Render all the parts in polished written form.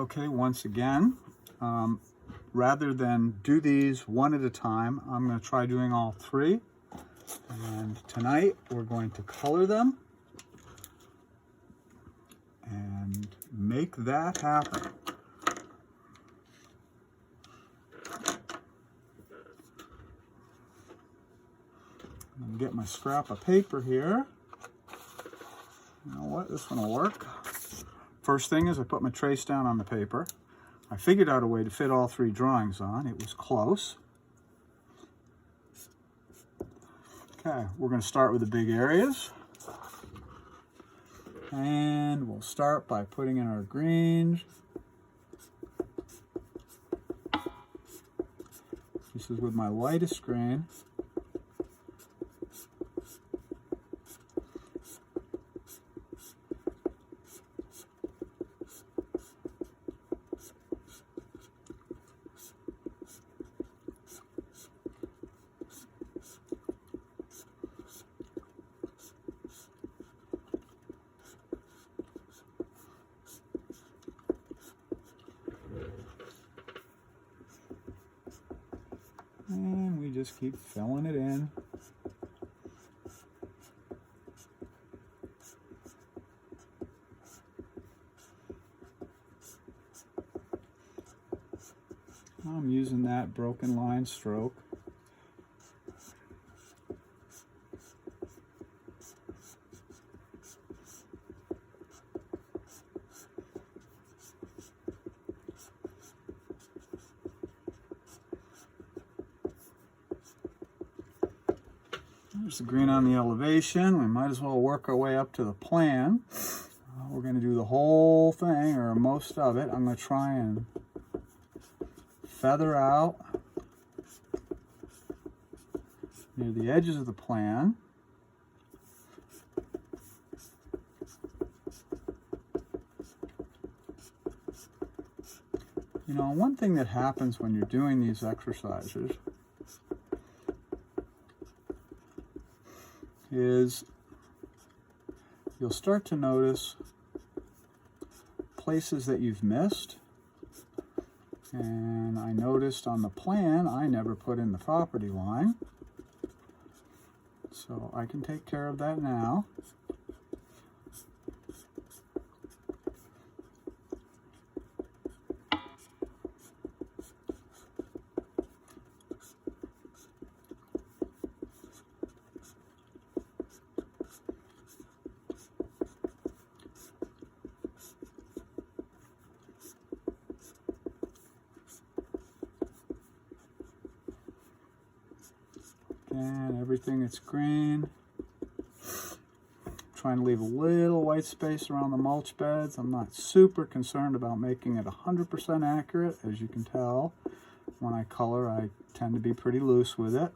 Okay, once again, rather than do these one at a time, I'm going to try doing all three. And tonight we're going to color them and make that happen. I'm going to get my scrap of paper here. You know what, this one will work. First thing is I put my trace down on the paper. I figured out a way to fit all three drawings on. It was close. Okay, we're going to start with the big areas. And we'll start by putting in our greens. This is with my lightest green. And we just keep filling it in. I'm using that broken line stroke. There's the green on the elevation. We might as well work our way up to the plan. We're going to do the whole thing, or most of it. I'm going to try and feather out near the edges of the plan. You know, one thing that happens when you're doing these exercises is you'll start to notice places that you've missed. And I noticed on the plan I never put in the property line. So I can take care of that now. And everything that's green. Trying to leave a little white space around the mulch beds. I'm not super concerned about making it 100% accurate. As you can tell, when I color, I tend to be pretty loose with it.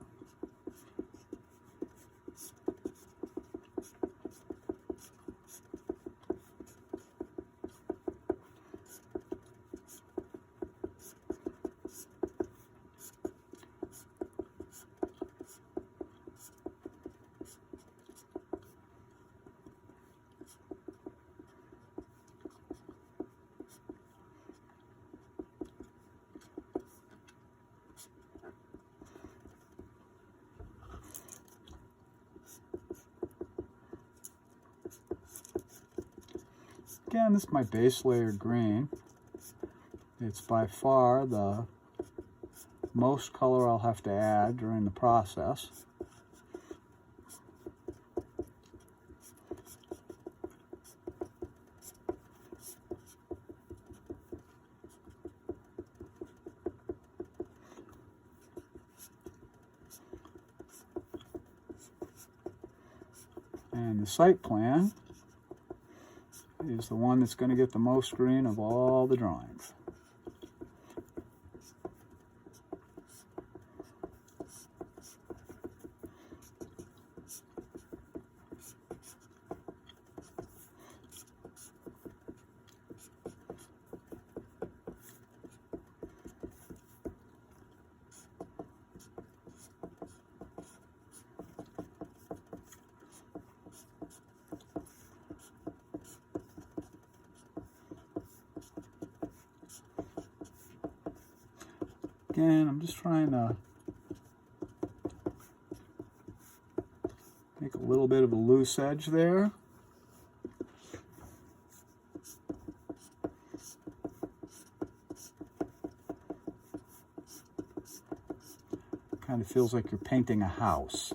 Again, this is my base layer green. It's by far the most color I'll have to add during the process. And the site plan is the one that's going to get the most green of all the drawings. Again, I'm just trying to make a little bit of a loose edge there. Kind of feels like you're painting a house.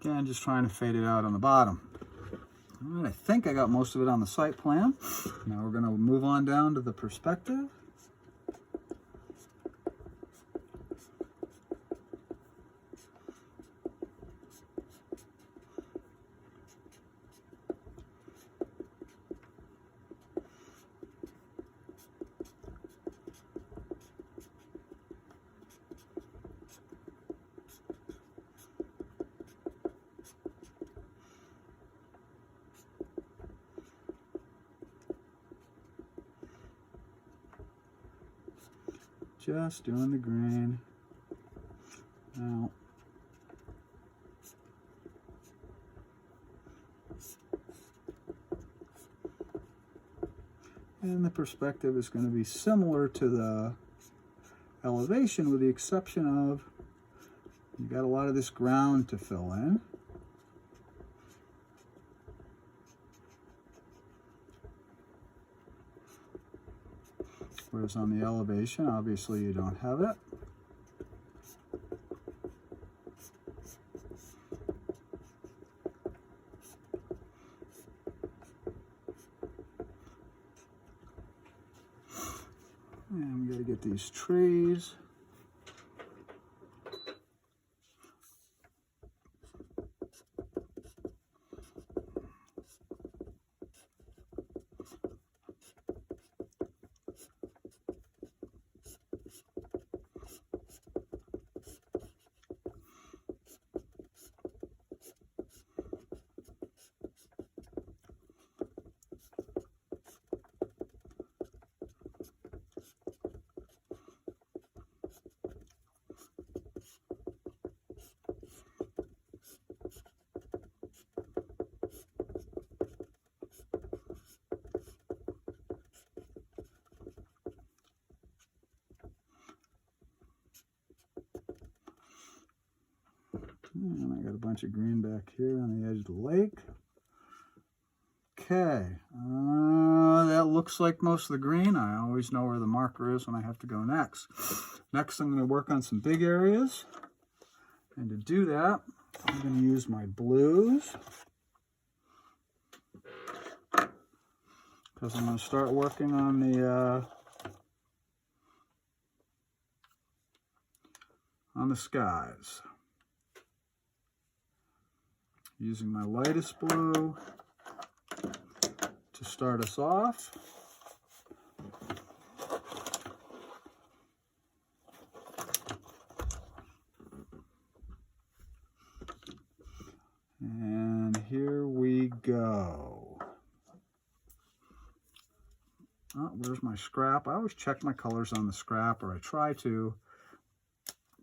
Again, just trying to fade it out on the bottom. All right, I think I got most of it on the site plan. Now we're going to move on down to the perspective. Just doing the grain. Now, and the perspective is going to be similar to the elevation, with the exception of you got a lot of this ground to fill in. Whereas on the elevation, obviously you don't have it. And we got to get these trees. And I got a bunch of green back here on the edge of the lake. Okay, that looks like most of the green. I always know where the marker is when I have to go next. Next, I'm going to work on some big areas. And to do that, I'm going to use my blues, because I'm going to start working on the skies. Using my lightest blue to start us off. And here we go. Oh, where's my scrap? I always check my colors on the scrap, or I try to,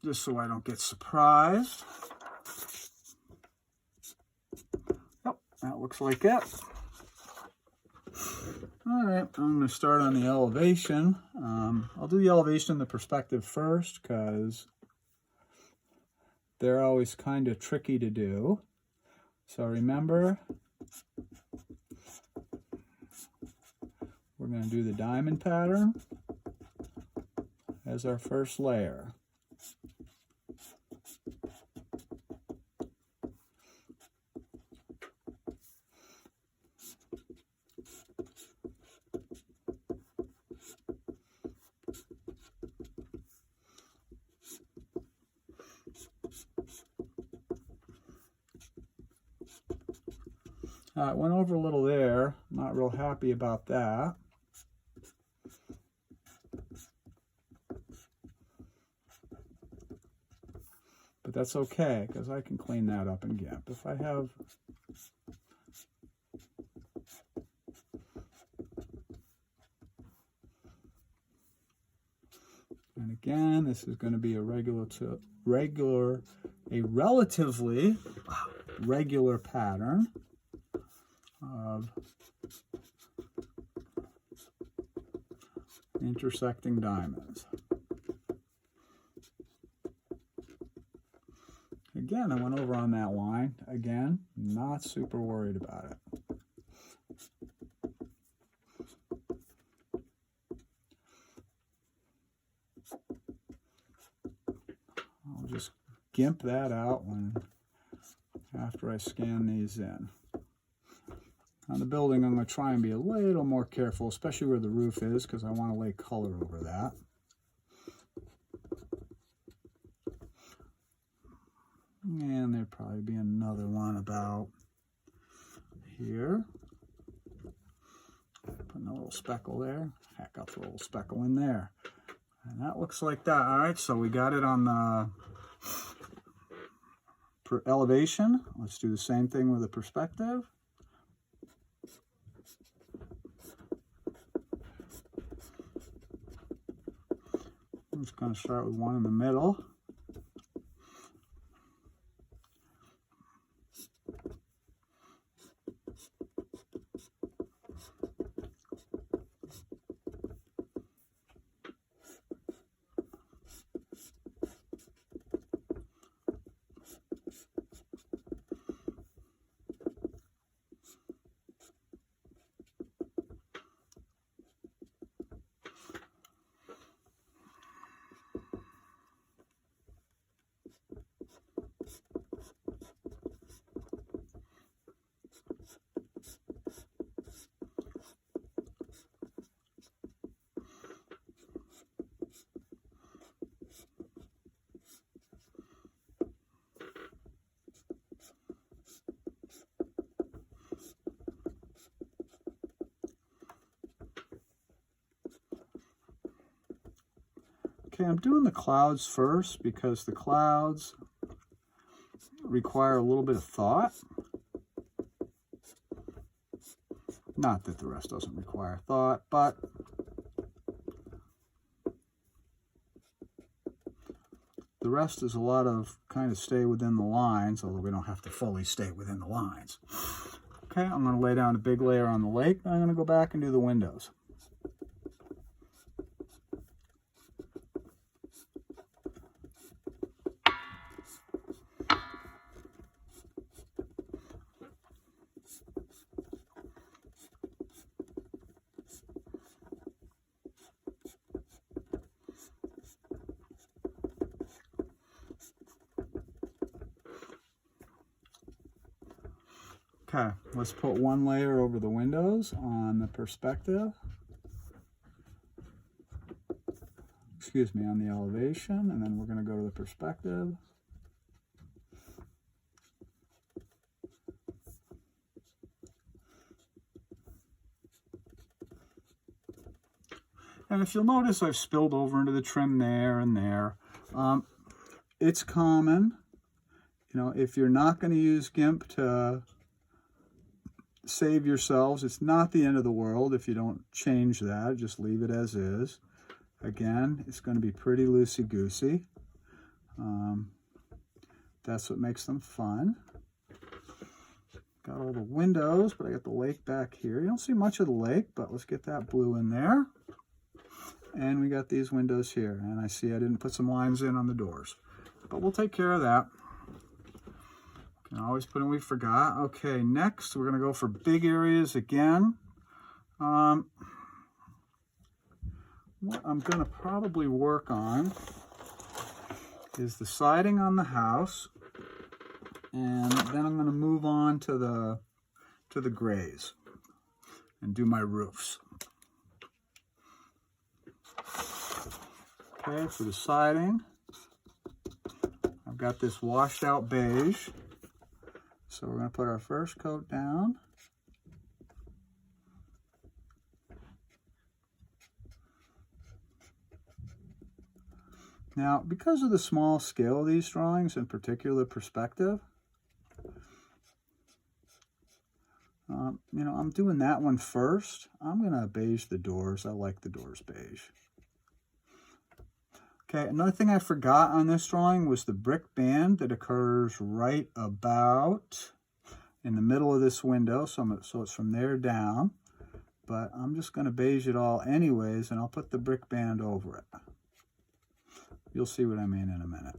just so I don't get surprised. Yep, that looks like it. All right, I'm going to start on the elevation. I'll do the elevation and the perspective first, because they're always kind of tricky to do. So remember, we're going to do the diamond pattern as our first layer. It went over a little there. Not real happy about that. But that's okay, because I can clean that up in GIMP. If I have... And again, this is going to be a relatively regular pattern of intersecting diamonds. Again, I went over on that line. Again, not super worried about it. I'll just GIMP that out after I scan these in. On the building, I'm going to try and be a little more careful, especially where the roof is, because I want to lay color over that. And there'd probably be another one about here. Putting a little speckle there. Heck, I'll throw a little speckle in there. And that looks like that. All right, so we got it on the elevation. Let's do the same thing with the perspective. I'm just going to start with one in the middle. Okay, I'm doing the clouds first because the clouds require a little bit of thought. Not that the rest doesn't require thought, but the rest is a lot of kind of stay within the lines, although we don't have to fully stay within the lines. Okay, I'm going to lay down a big layer on the lake. I'm going to go back and do the windows. Okay, let's put one layer over the windows on the perspective. Excuse me, on the elevation, and then we're going to go to the perspective. And if you'll notice, I've spilled over into the trim there and there. It's common, you know, if you're not going to use GIMP to save yourselves, it's not the end of the world if you don't change that. Just leave it as is. Again, it's going to be pretty loosey-goosey. That's what makes them fun. Got all the windows, but I got the lake back here. You don't see much of the lake, but let's get that blue in there. And we got these windows here. And I see I didn't put some lines in on the doors, but we'll take care of that. Can always put in we forgot. Okay, next we're going to go for big areas again. What I'm going to probably work on is the siding on the house, and then I'm going to move on to the grays and do my roofs. Okay, for the siding, I've got this washed out beige. So we're going to put our first coat down. Now, because of the small scale of these drawings, in particular perspective, you know, I'm doing that one first. I'm going to beige the doors. I like the doors beige. Okay, another thing I forgot on this drawing was the brick band that occurs right about in the middle of this window. So it's from there down. But I'm just going to beige it all anyways, and I'll put the brick band over it. You'll see what I mean in a minute.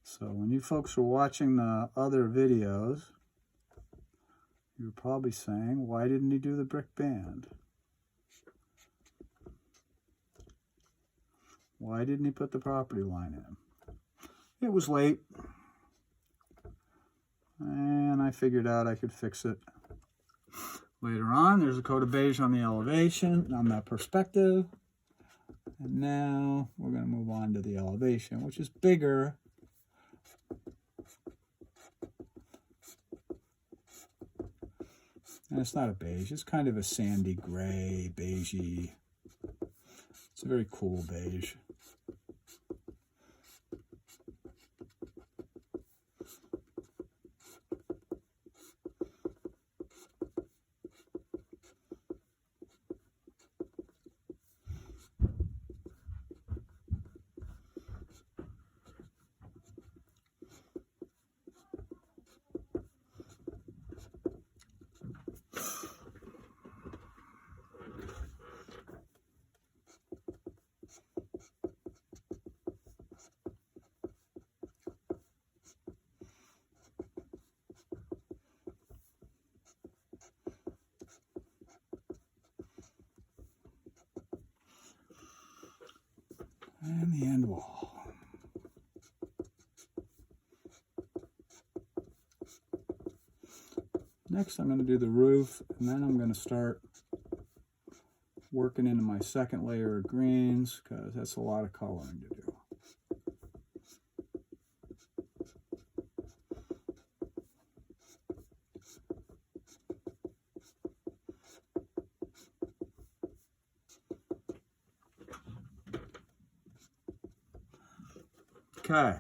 So when you folks are watching the other videos, you're probably saying, why didn't he do the brick band? Why didn't he put the property line in? It was late, and I figured out I could fix it later on. There's a coat of beige on the elevation, on that perspective. And now we're going to move on to the elevation, which is bigger. And it's not a beige, it's kind of a sandy gray, beigey. It's a very cool beige. And the end wall. Next I'm going to do the roof, and then I'm going to start working into my second layer of greens, because that's a lot of coloring to do. Okay,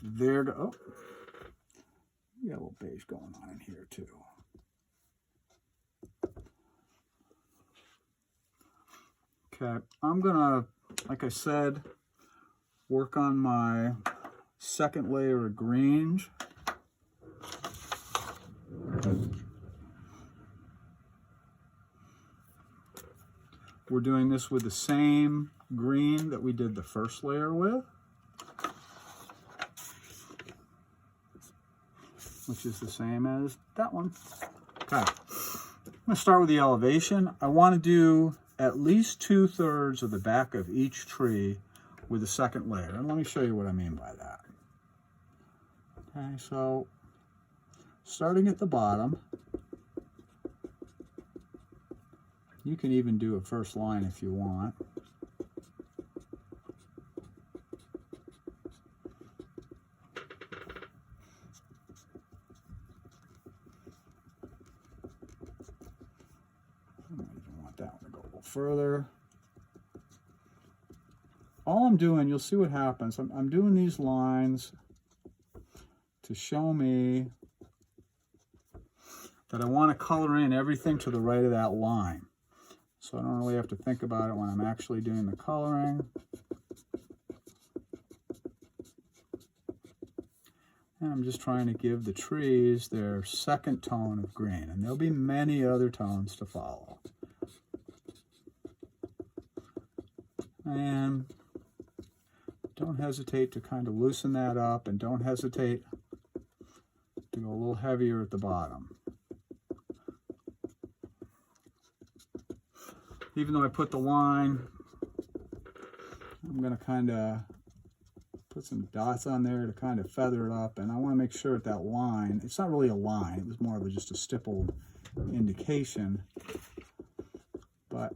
there to, oh, we got a little beige going on in here too. Okay, I'm gonna, like I said, work on my second layer of greens. We're doing this with the same green that we did the first layer with, which is the same as that one. Okay, I'm going to start with the elevation. I want to do at least 2/3 of the back of each tree with the second layer. And let me show you what I mean by that. Okay, so starting at the bottom, you can even do a first line if you want. Further. All I'm doing, you'll see what happens. I'm doing these lines to show me that I want to color in everything to the right of that line. So I don't really have to think about it when I'm actually doing the coloring. And I'm just trying to give the trees their second tone of green. And there'll be many other tones to follow. And don't hesitate to kind of loosen that up, and don't hesitate to go a little heavier at the bottom. Even though I put the line, I'm going to kind of put some dots on there to kind of feather it up, and I want to make sure that line, it's not really a line, it was more of just a stippled indication, but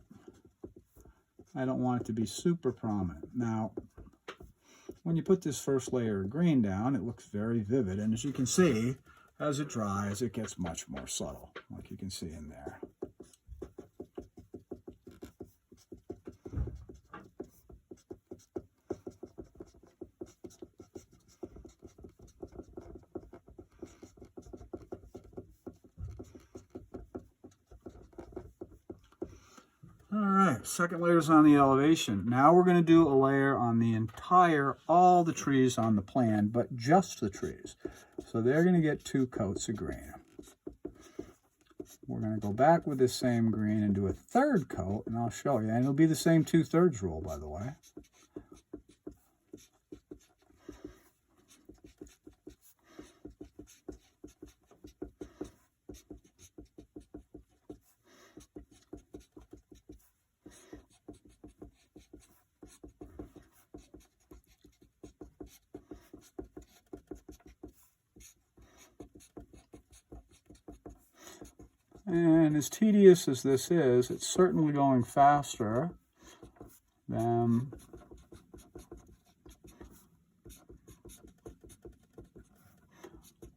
I don't want it to be super prominent. Now, when you put this first layer of green down, it looks very vivid. And as you can see, as it dries, it gets much more subtle, like you can see in there. All right, second layer's on the elevation. Now we're going to do a layer on the entire, all the trees on the plan, but just the trees. So they're going to get 2 coats of green. We're going to go back with this same green and do a 3rd coat, and I'll show you. And it'll be the same 2/3 rule, by the way. And as tedious as this is, it's certainly going faster than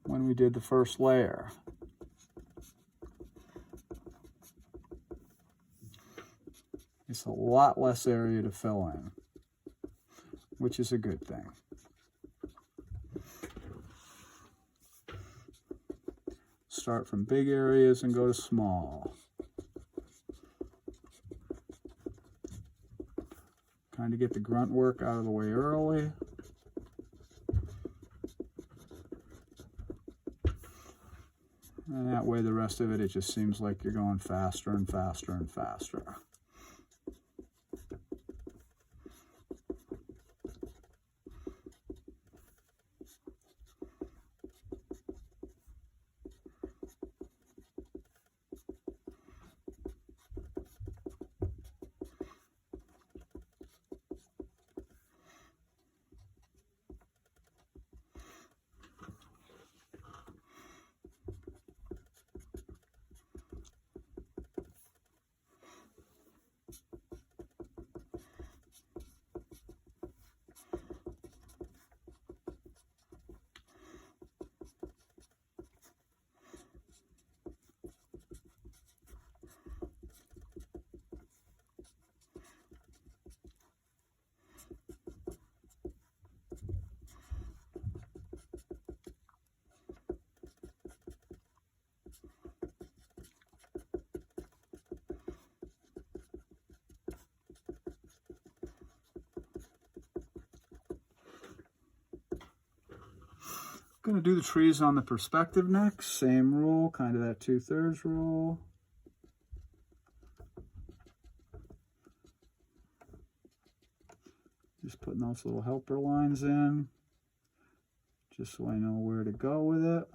when we did the first layer. It's a lot less area to fill in, which is a good thing. Start from big areas and go to small. Kind of get the grunt work out of the way early. And that way the rest of it, it just seems like you're going faster and faster and faster. Going to do the trees on the perspective next. Same rule, kind of that 2/3 rule. Just putting those little helper lines in, just so I know where to go with it.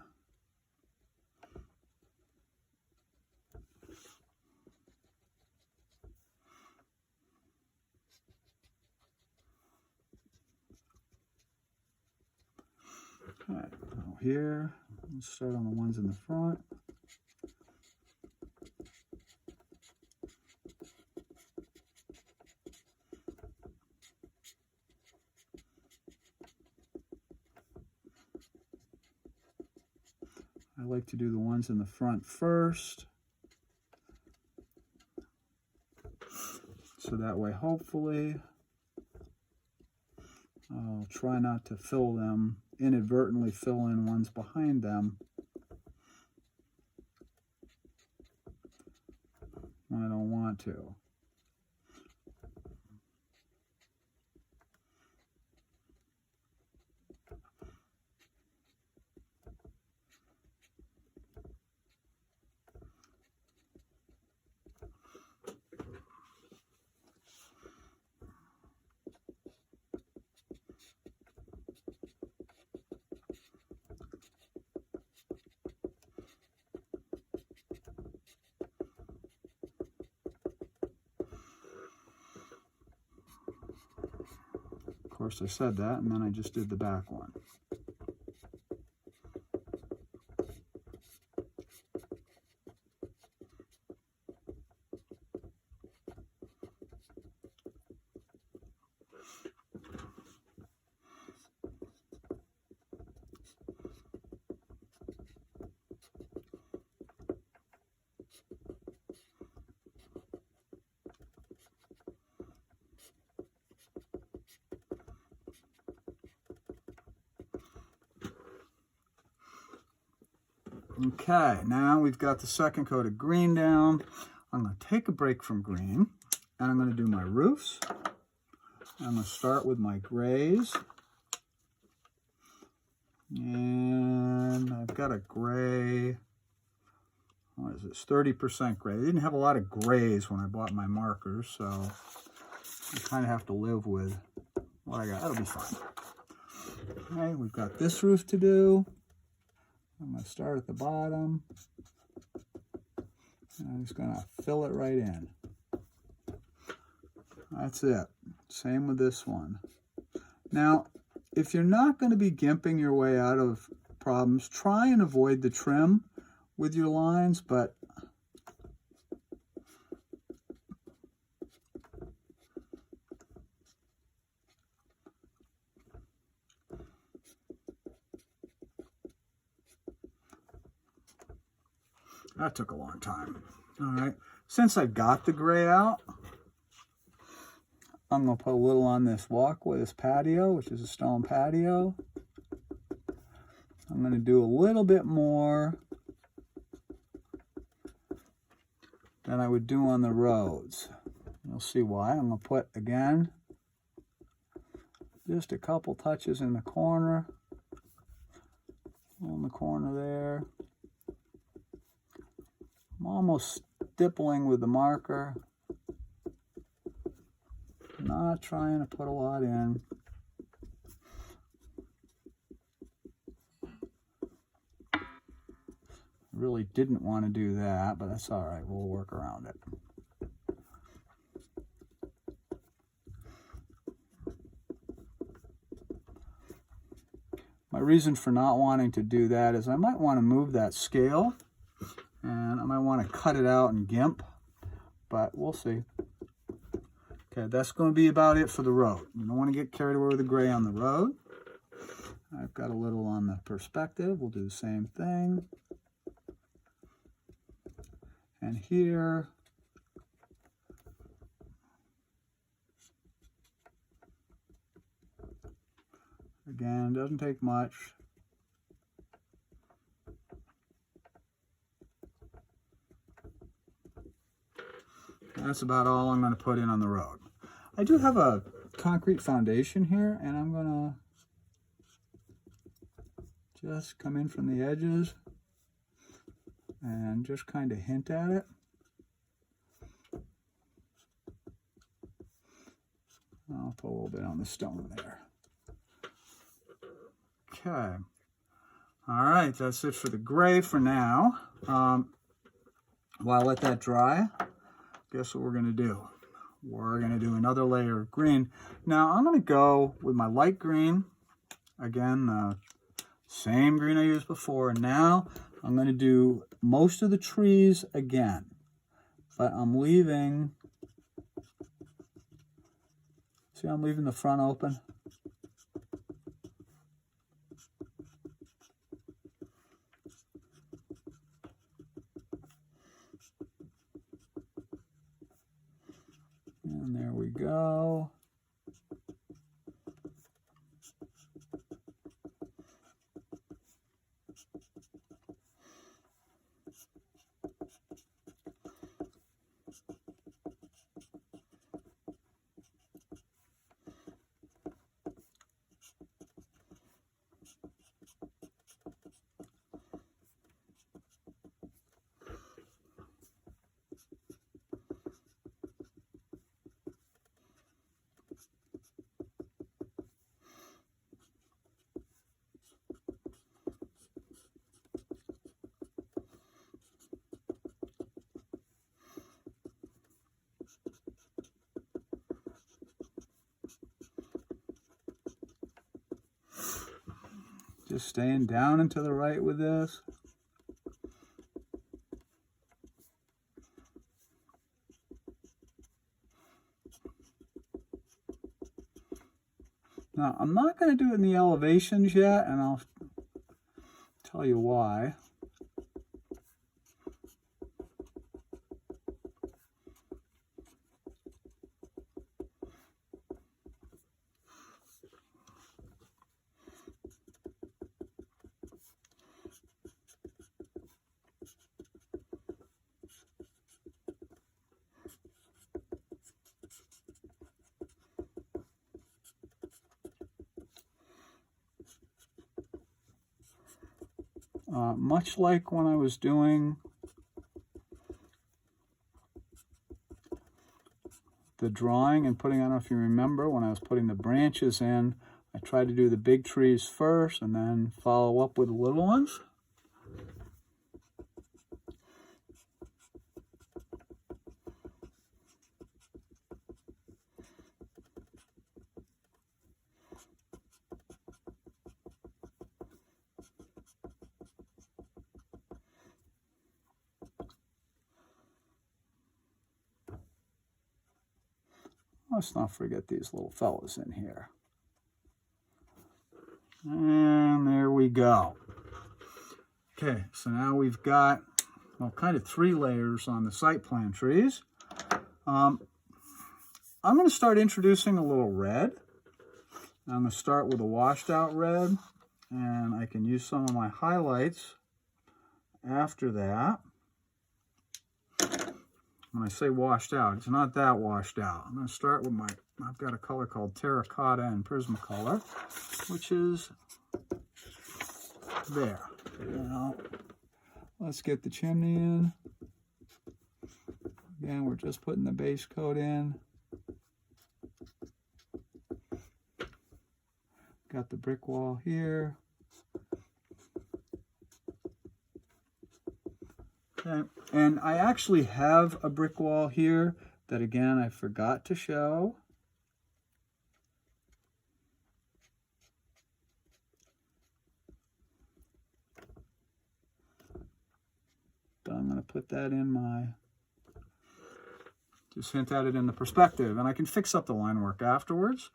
All right, now here, let's start on the ones in the front. I like to do the ones in the front first, so that way hopefully I'll try not to fill them, inadvertently fill in ones behind them when I don't want to. Of course, I said that, and then I just did the back one. Okay, now we've got the second coat of green down. I'm going to take a break from green, and I'm going to do my roofs. I'm going to start with my grays. And I've got a gray, what is this, 30% gray. I didn't have a lot of grays when I bought my markers, so I kind of have to live with what I got. That'll be fine. Okay, we've got this roof to do. I'm going to start at the bottom. And I'm just going to fill it right in. That's it. Same with this one. Now, if you're not going to be gimping your way out of problems, try and avoid the trim with your lines, but that took a long time. All right, since I got the gray out, I'm going to put a little on this walkway, this patio, which is a stone patio. I'm going to do a little bit more than I would do on the roads. You'll see why. I'm going to put, again, just a couple touches in the corner. On the corner there. I'm almost stippling with the marker. Not trying to put a lot in. Really didn't want to do that, but that's all right. We'll work around it. My reason for not wanting to do that is I might want to move that scale, and I might want to cut it out and gimp, but we'll see. Okay, that's going to be about it for the road. You don't want to get carried away with the gray on the road. I've got a little on the perspective. We'll do the same thing. And here, again, doesn't take much. That's about all I'm going to put in on the road. I do have a concrete foundation here, and I'm going to just come in from the edges and just kind of hint at it. I'll put a little bit on the stone there. Okay. All right, that's it for the gray for now. While I let that dry, guess what we're going to do? We're going to do another layer of green. Now, I'm going to go with my light green. Again, the same green I used before. And now I'm going to do most of the trees again. But I'm leaving, see, I'm leaving the front open. And there we go. Just staying down and to the right with this. Now, I'm not going to do it in the elevations yet, and I'll tell you why. much like when I was doing the drawing and putting, I don't know if you remember, when I was putting the branches in, I tried to do the big trees first and then follow up with the little ones. Let's not forget these little fellas in here. And there we go. Okay, so now we've got, well, kind of 3 layers on the site plan trees. I'm going to start introducing a little red. I'm going to start with a washed out red, and I can use some of my highlights after that. When I say washed out, it's not that washed out. I'm going to start with my, I've got a color called Terracotta and Prismacolor, which is there. Now, let's get the chimney in. Again, we're just putting the base coat in. Got the brick wall here. Okay. And I actually have a brick wall here that, again, I forgot to show. But I'm going to put that in my, just hint at it in the perspective. And I can fix up the line work afterwards.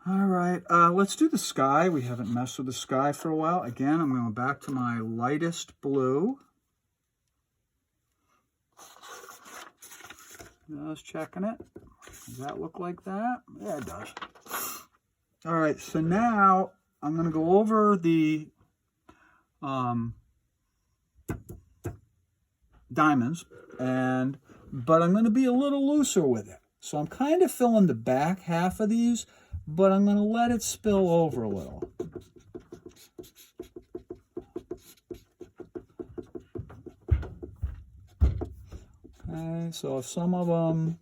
All right, let's do the sky. We haven't messed with the sky for a while. Again, I'm going back to my lightest blue. Just checking it. Does that look like that? Yeah, it does. All right, so now I'm going to go over the diamonds, but I'm going to be a little looser with it. So I'm kind of filling the back half of these, but I'm going to let it spill over a little. Okay, so if some of them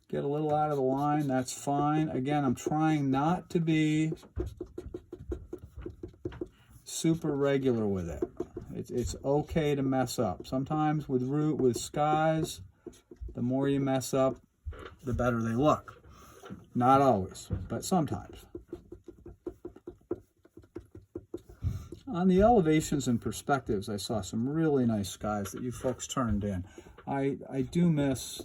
get a little out of the line, that's fine. Again, I'm trying not to be super regular with it. It's okay to mess up. Sometimes with skies, the more you mess up, the better they look. Not always, but sometimes. On the elevations and perspectives, I saw some really nice skies that you folks turned in. I do miss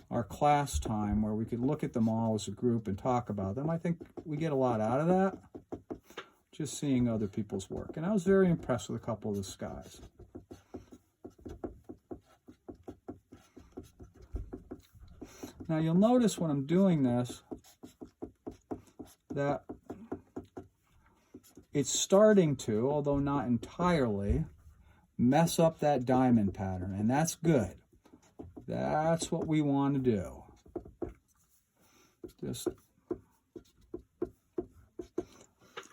our class time where we could look at them all as a group and talk about them. I think we get a lot out of that, just seeing other people's work. And I was very impressed with a couple of the skies. Now you'll notice when I'm doing this that it's starting to, although not entirely, mess up that diamond pattern, and that's good. That's what we want to do.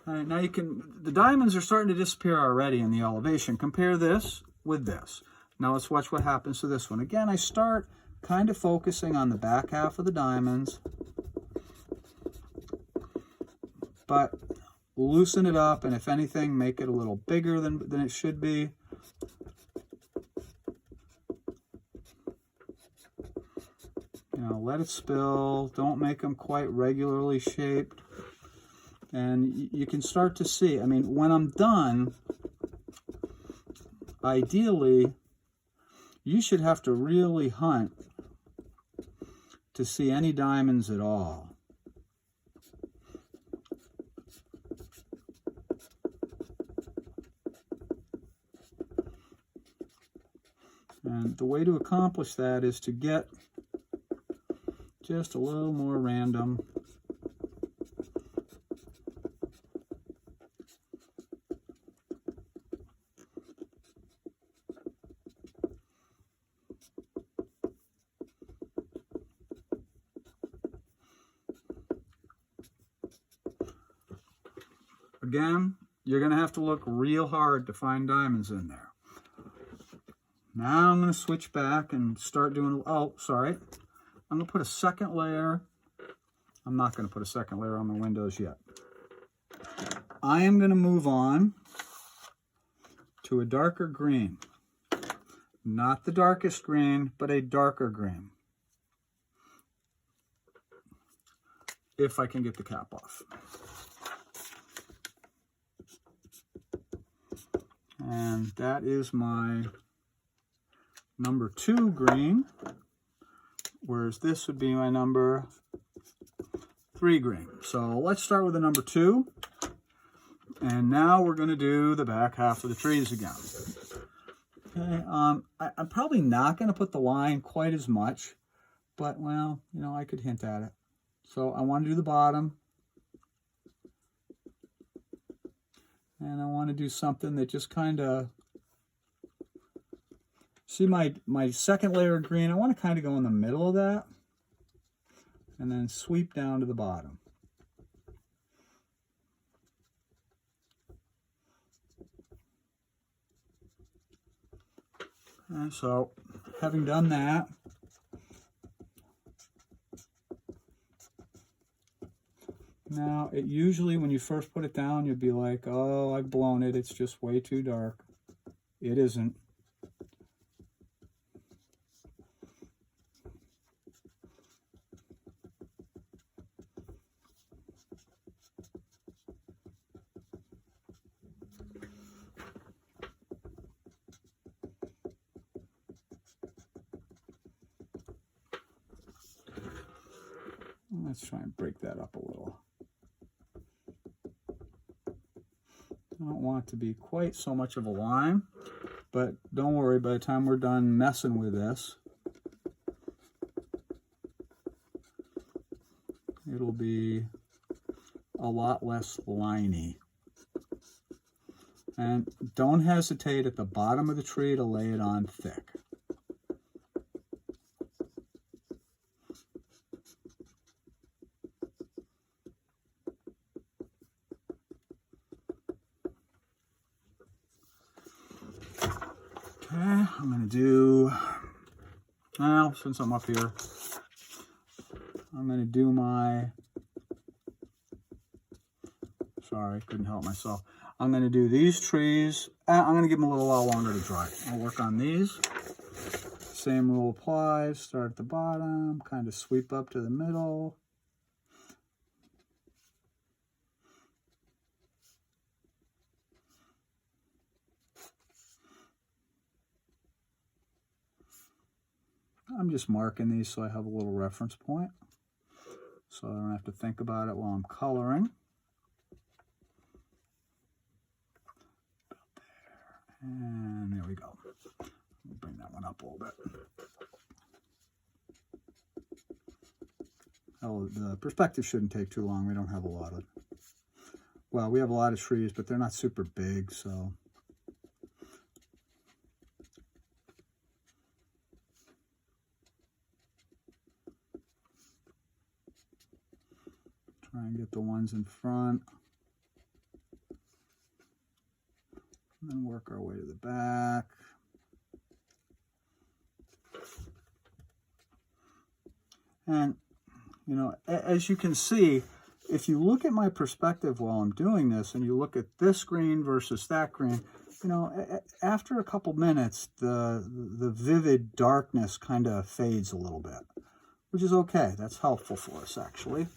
All right, now the diamonds are starting to disappear already in the elevation. Compare this with this. Now let's watch what happens to this one. Again, I start kind of focusing on the back half of the diamonds, but loosen it up, and if anything, make it a little bigger than it should be. You know, let it spill. Don't make them quite regularly shaped. And you can start to see, I mean, when I'm done, ideally, you should have to really hunt to see any diamonds at all. And the way to accomplish that is to get just a little more random. Again, you're going to have to look real hard to find diamonds in there. Now I'm going to switch back and start doing, oh, sorry. I'm going to put a second layer. I'm not going to put a second layer on the windows yet. I am going to move on to a darker green. Not the darkest green, but a darker green. If I can get the cap off. And that is my number 2 green, whereas this would be my number 3 green. So let's start with the number 2. And now we're going to do the back half of the trees again. Okay, I'm probably not going to put the line quite as much, but, well, you know, I could hint at it. So I want to do the bottom. And I want to do something that just kind of, see my second layer of green, I want to kind of go in the middle of that. And then sweep down to the bottom. And so, having done that, now it usually, when you first put it down, you'll be like, oh, I've blown it, it's just way too dark. It isn't. Let's try and break that up a little. I don't want it to be quite so much of a line, but don't worry, by the time we're done messing with this, it'll be a lot less liney. And don't hesitate at the bottom of the tree to lay it on thick. Okay, I'm going to do, well, since I'm up here, I'm going to do my, sorry, couldn't help myself. I'm going to do these trees. I'm going to give them a little while longer to dry. I'll work on these. Same rule applies. Start at the bottom, kind of sweep up to the middle. I'm just marking these so I have a little reference point, so I don't have to think about it while I'm coloring. And there we go. Bring that one up a little bit. Oh, the perspective shouldn't take too long. We don't have a lot of, well, we have a lot of trees, but they're not super big, so. Try and get the ones in front. And then work our way to the back. And, you know, as you can see, if you look at my perspective while I'm doing this, and you look at this green versus that green, you know, after a couple minutes, the vivid darkness kind of fades a little bit, which is okay. That's helpful for us, actually.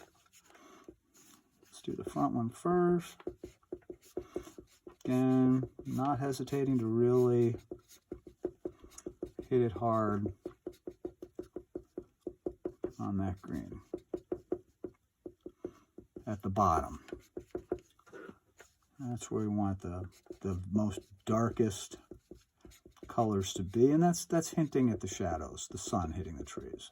Let's do the front one first. Again, not hesitating to really hit it hard on that green at the bottom. That's where we want the most darkest colors to be, and that's hinting at the shadows, the sun hitting the trees.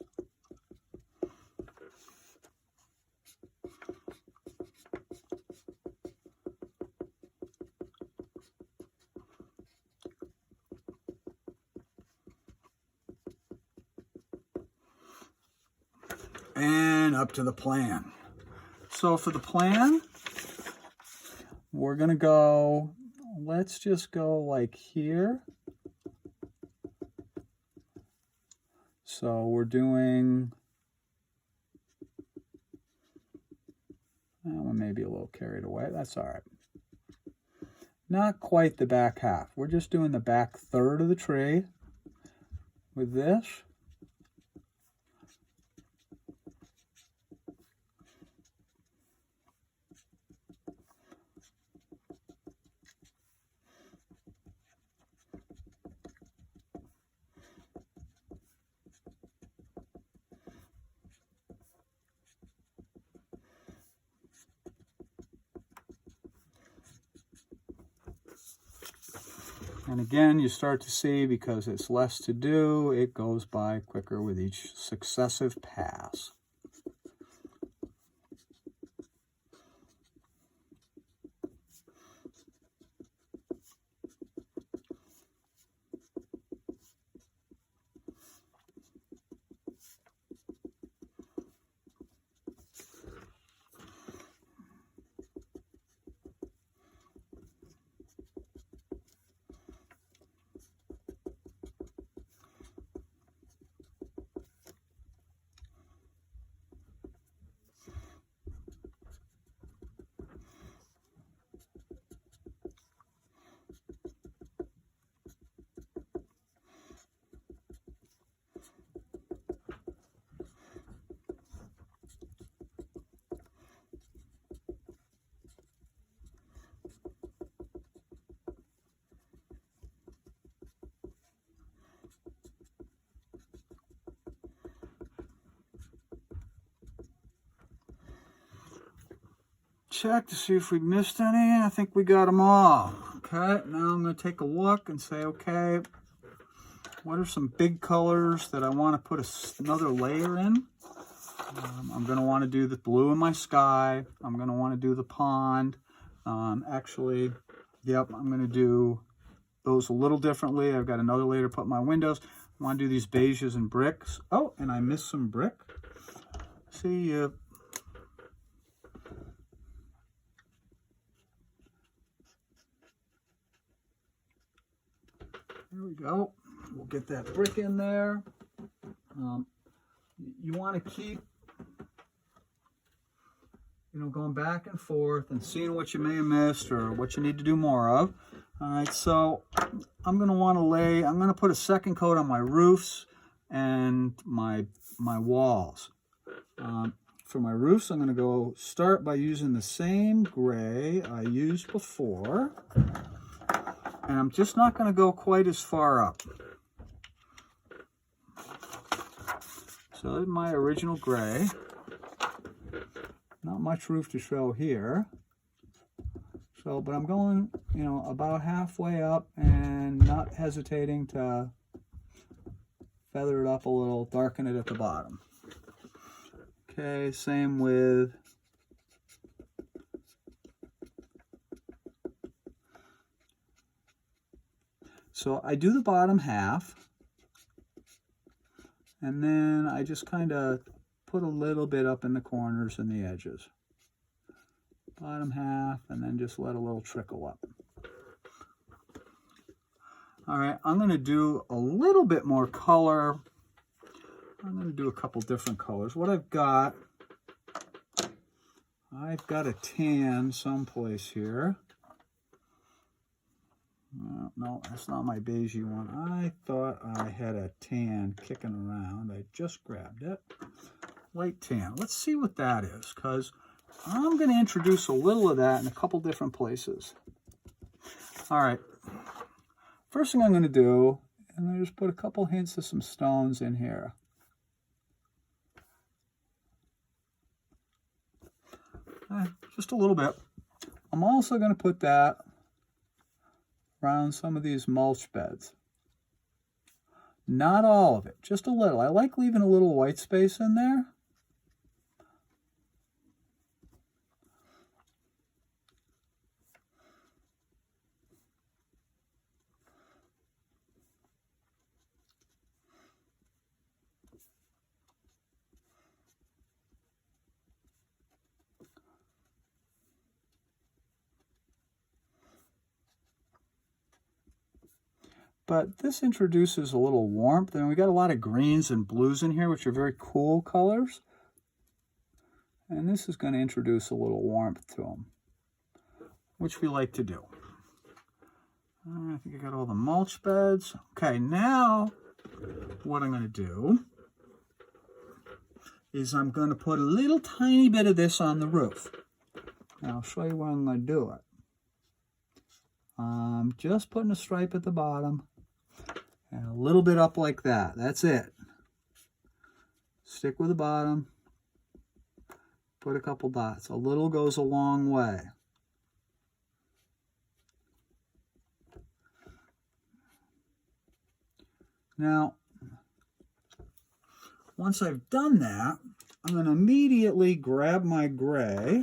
And up to the plan. So for the plan, we're going to go, let's just go like here. So we're doing, well, maybe a little carried away. That's all right. Not quite the back half. We're just doing the back third of the tree with this. And again, you start to see, because it's less to do, it goes by quicker with each successive pass. Check to see if we missed any. I think we got them all. Okay, now I'm going to take a look and say, okay, what are some big colors that I want to put another layer in? I'm going to want to do the blue in my sky. I'm going to want to do the pond. Actually, yep, I'm going to do those a little differently. I've got another layer to put my windows. I want to do these beiges and bricks. Oh, and I missed some brick. See, there we go. We'll get that brick in there. You want to keep, going back and forth and seeing what you may have missed or what you need to do more of. All right, so I'm going to want to I'm going to put a second coat on my roofs and my walls. For my roofs, I'm going to start by using the same gray I used before. And I'm just not going to go quite as far up. So there's my original gray. Not much roof to show here. So, but I'm going, about halfway up and not hesitating to feather it up a little, darken it at the bottom. Okay, same with so I do the bottom half, and then I just kind of put a little bit up in the corners and the edges. Bottom half, and then just let a little trickle up. All right, I'm going to do a little bit more color. I'm going to do a couple different colors. What I've got a tan someplace here. No, that's not my beigey one. I thought I had a tan kicking around. I just grabbed it. Light tan. Let's see what that is, because I'm going to introduce a little of that in a couple different places. All right. First thing I'm going to do, I'm going to just put a couple hints of some stones in here. Just a little bit. I'm also going to put that around some of these mulch beds. Not all of it, just a little. I like leaving a little white space in there. But this introduces a little warmth, and we got a lot of greens and blues in here, which are very cool colors. And this is going to introduce a little warmth to them, which we like to do. I think I got all the mulch beds. Okay, now what I'm going to do is I'm going to put a little tiny bit of this on the roof. And I'll show you where I'm going to do it. Just putting a stripe at the bottom and a little bit up like that. That's it. Stick with the bottom. Put a couple dots. A little goes a long way. Now, once I've done that, I'm going to immediately grab my gray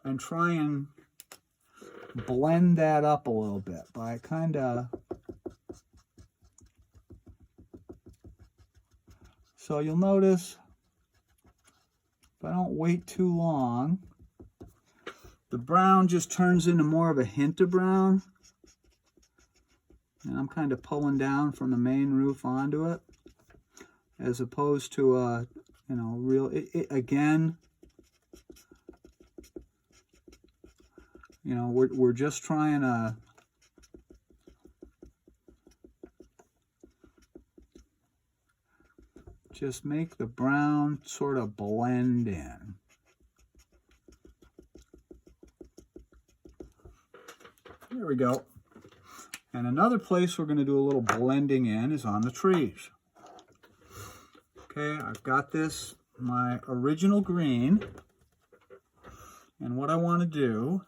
and try and blend that up a little bit by kind of... So you'll notice if I don't wait too long, the brown just turns into more of a hint of brown. And I'm kind of pulling down from the main roof onto it, as opposed to a, you know, real, again, you know, we're just trying to just make the brown sort of blend in. There we go. And another place we're going to do a little blending in is on the trees. Okay, I've got this, my original green. And what I want to do,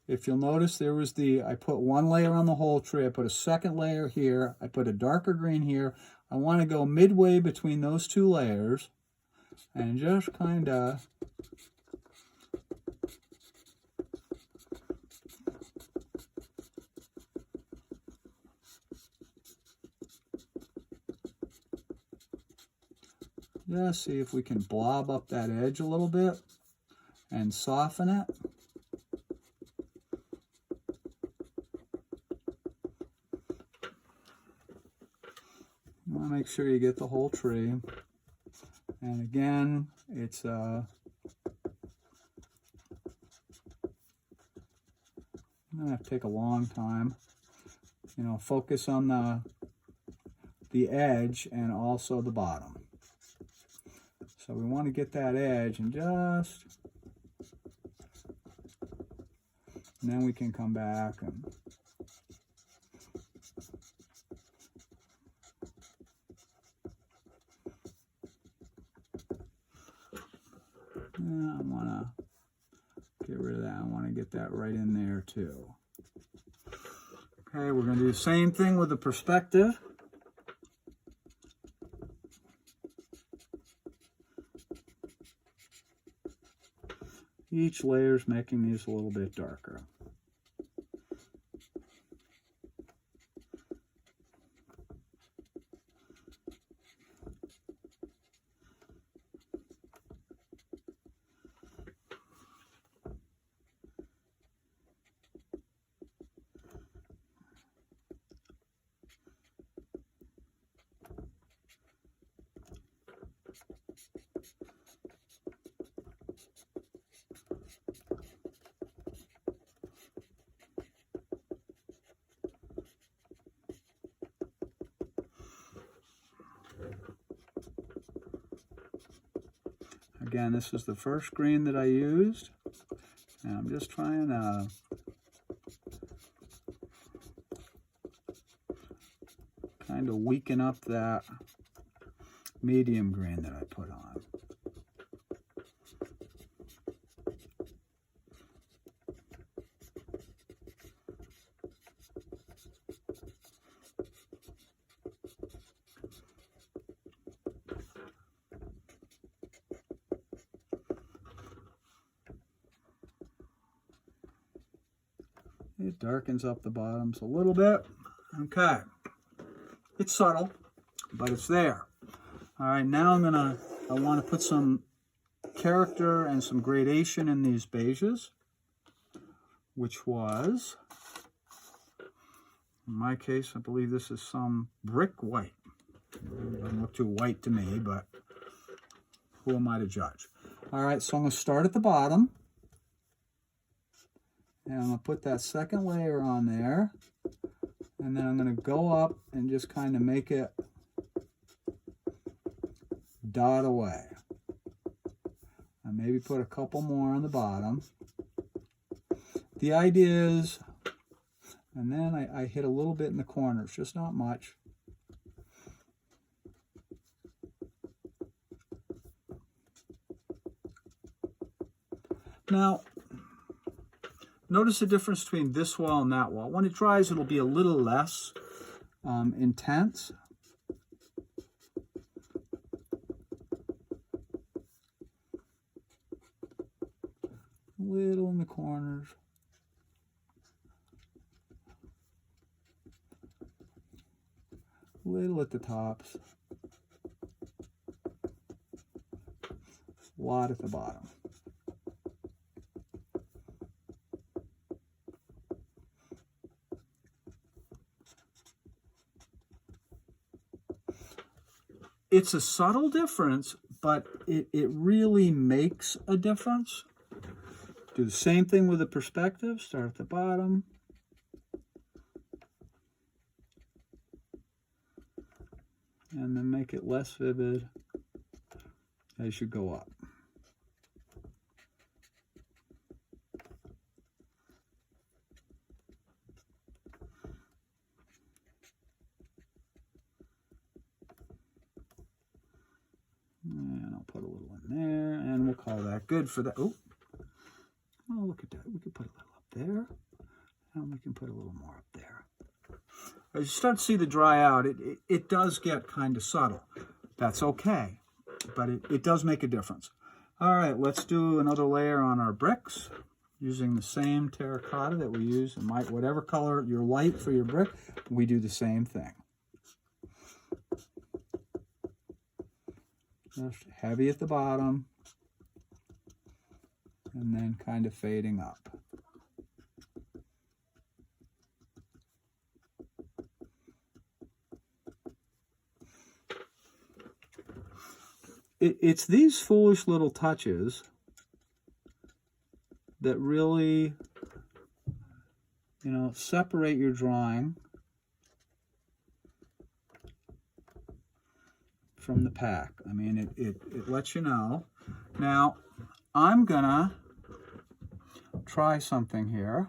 if you'll notice, there was I put one layer on the whole tree. I put a second layer here. I put a darker green here. I want to go midway between those two layers and just kind of just see if we can blob up that edge a little bit and soften it. You want to make sure you get the whole tree. And again, it's I'm gonna have to take a long time. You know, focus on the edge and also the bottom. So we want to get that edge and then we can come back and I want to get rid of that. I want to get that right in there too. Okay, we're going to do the same thing with the perspective. Each layer is making these a little bit darker. Again, this is the first green that I used, and I'm just trying to kind of weaken up that medium green that I put on. It darkens up the bottoms a little bit. Okay. It's subtle, but it's there. All right, now I want to put some character and some gradation in these beiges, which was In my case, I believe this is some brick white. It doesn't look too white to me, but who am I to judge? All right, so I'm going to start at the bottom. And I'm going to put that second layer on there. And then I'm going to go up and just kind of make it dot away. And maybe put a couple more on the bottom. The idea is, and then I hit a little bit in the corners, just not much. Now, notice the difference between this wall and that wall. When it dries, it'll be a little less intense. A little in the corners. A little at the tops. A lot at the bottom. It's a subtle difference, but it really makes a difference. Do the same thing with the perspective. Start at the bottom. And then make it less vivid as you go up. And I'll put a little in there, and we'll call that good for that. Oh, look at that. We can put a little up there, and we can put a little more up there. As you start to see the dry out, it does get kind of subtle. That's okay, but it does make a difference. All right, let's do another layer on our bricks using the same terracotta that we use in whatever color your light for your brick. We do the same thing. Just heavy at the bottom, and then kind of fading up. It's these foolish little touches that really, separate your drawing from the pack. I mean, it lets you know. Now, I'm gonna try something here.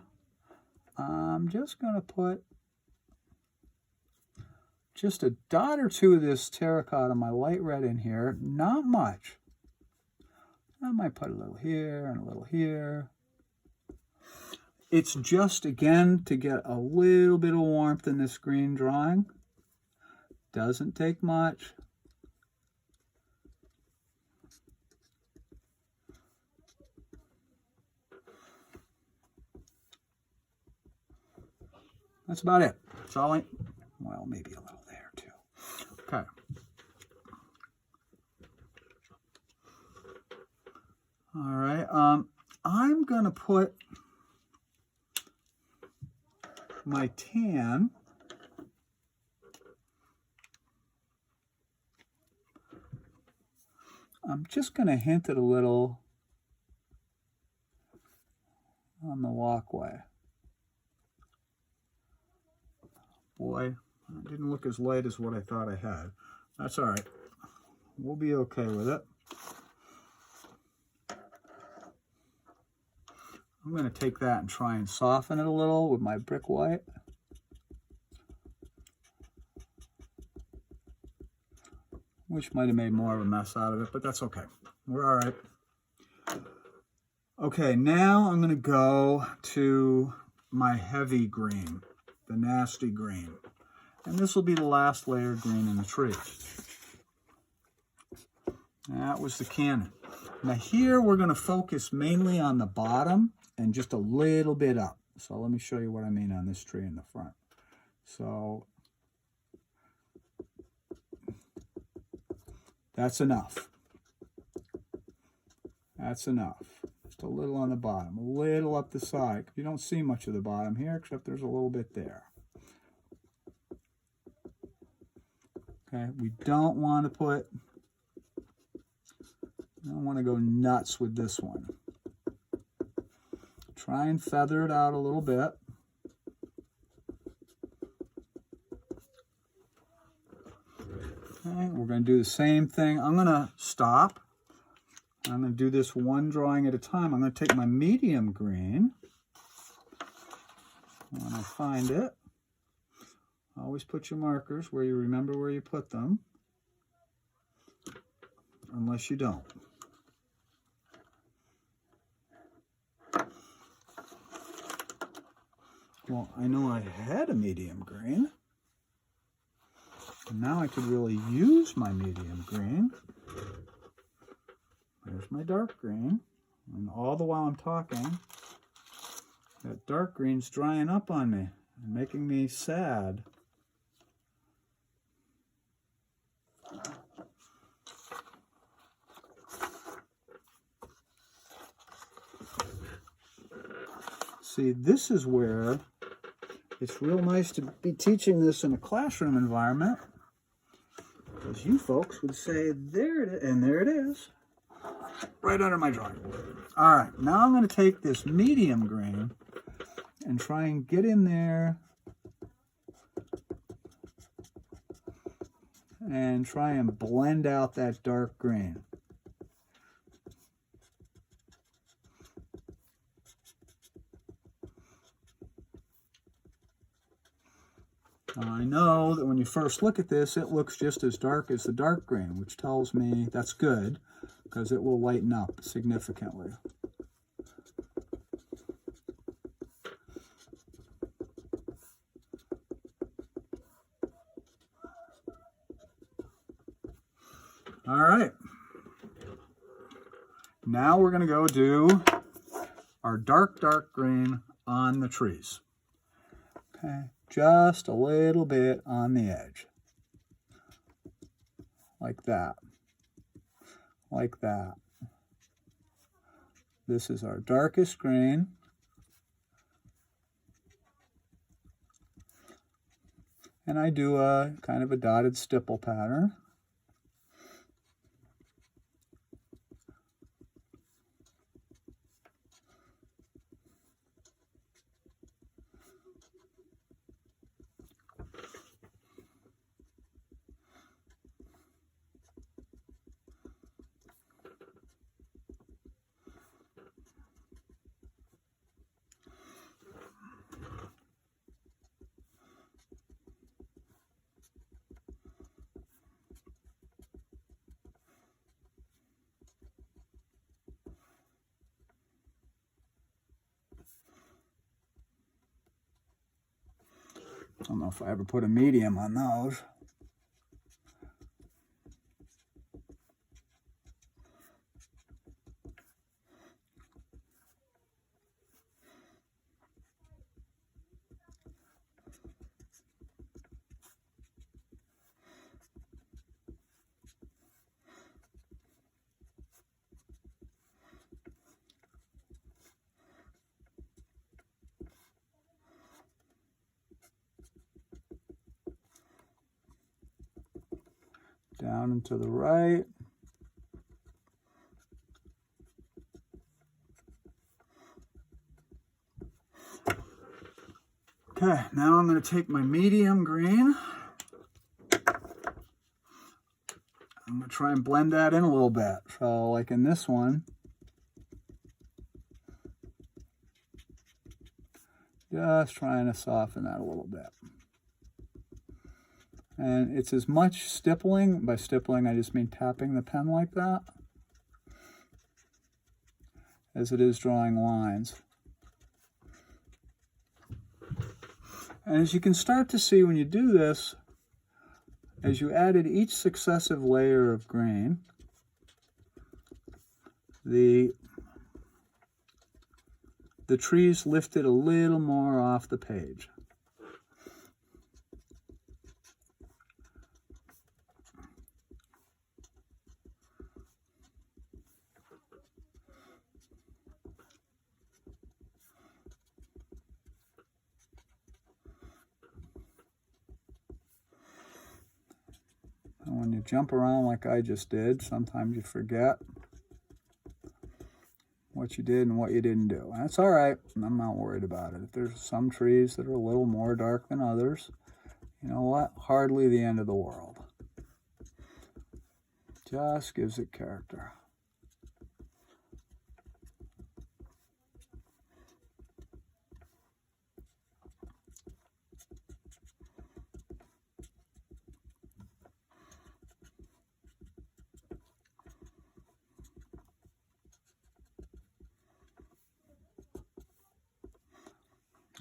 I'm just gonna put just a dot or two of this terracotta, my light red in here, not much. I might put a little here and a little here. It's just, again, to get a little bit of warmth in this green drawing. Doesn't take much. That's about it. That's all well, maybe a little there too. Okay. All right. I'm going to put my tan I'm just going to hint it a little on the walkway. Boy, it didn't look as light as what I thought I had. That's all right. We'll be okay with it. I'm going to take that and try and soften it a little with my brick white. Which might have made more of a mess out of it, but that's okay. We're all right. Okay, now I'm going to go to my heavy green, the nasty green. And this will be the last layer of green in the tree. That was the cannon. Now here we're going to focus mainly on the bottom and just a little bit up. So let me show you what I mean on this tree in the front. So that's enough. That's enough. Just a little on the bottom, a little up the side. You don't see much of the bottom here, except there's a little bit there. Okay, we don't want to go nuts with this one. Try and feather it out a little bit. Okay, we're going to do the same thing. I'm going to stop. I'm going to do this one drawing at a time. I'm going to take my medium green. When I find it, always put your markers where you remember where you put them, unless you don't. Well, I know I had a medium green. And now I could really use my medium green. There's my dark green. And all the while I'm talking, that dark green's drying up on me and making me sad. See, this is where it's real nice to be teaching this in a classroom environment, because you folks would say, there it is, and there it is, right under my drawing board. All right, now I'm going to take this medium green and try and get in there and try and blend out that dark green. I know that when you first look at this, it looks just as dark as the dark green, which tells me that's good, because it will lighten up significantly. All right. Now we're going to go do our dark green on the trees. Okay. Just a little bit on the edge. Like that. Like that. This is our darkest green. And I do a kind of a dotted stipple pattern. I don't know if I ever put a medium on those. Down and to the right. Okay, now I'm going to take my medium green. I'm going to try and blend that in a little bit. So like in this one, just trying to soften that a little bit. And it's as much stippling, by stippling I just mean tapping the pen like that, as it is drawing lines. And as you can start to see when you do this, as you added each successive layer of green, the trees lifted a little more off the page. And when you jump around like I just did, sometimes you forget what you did and what you didn't do. And that's all right. I'm not worried about it. If there's some trees that are a little more dark than others, you know what? Hardly the end of the world. Just gives it character.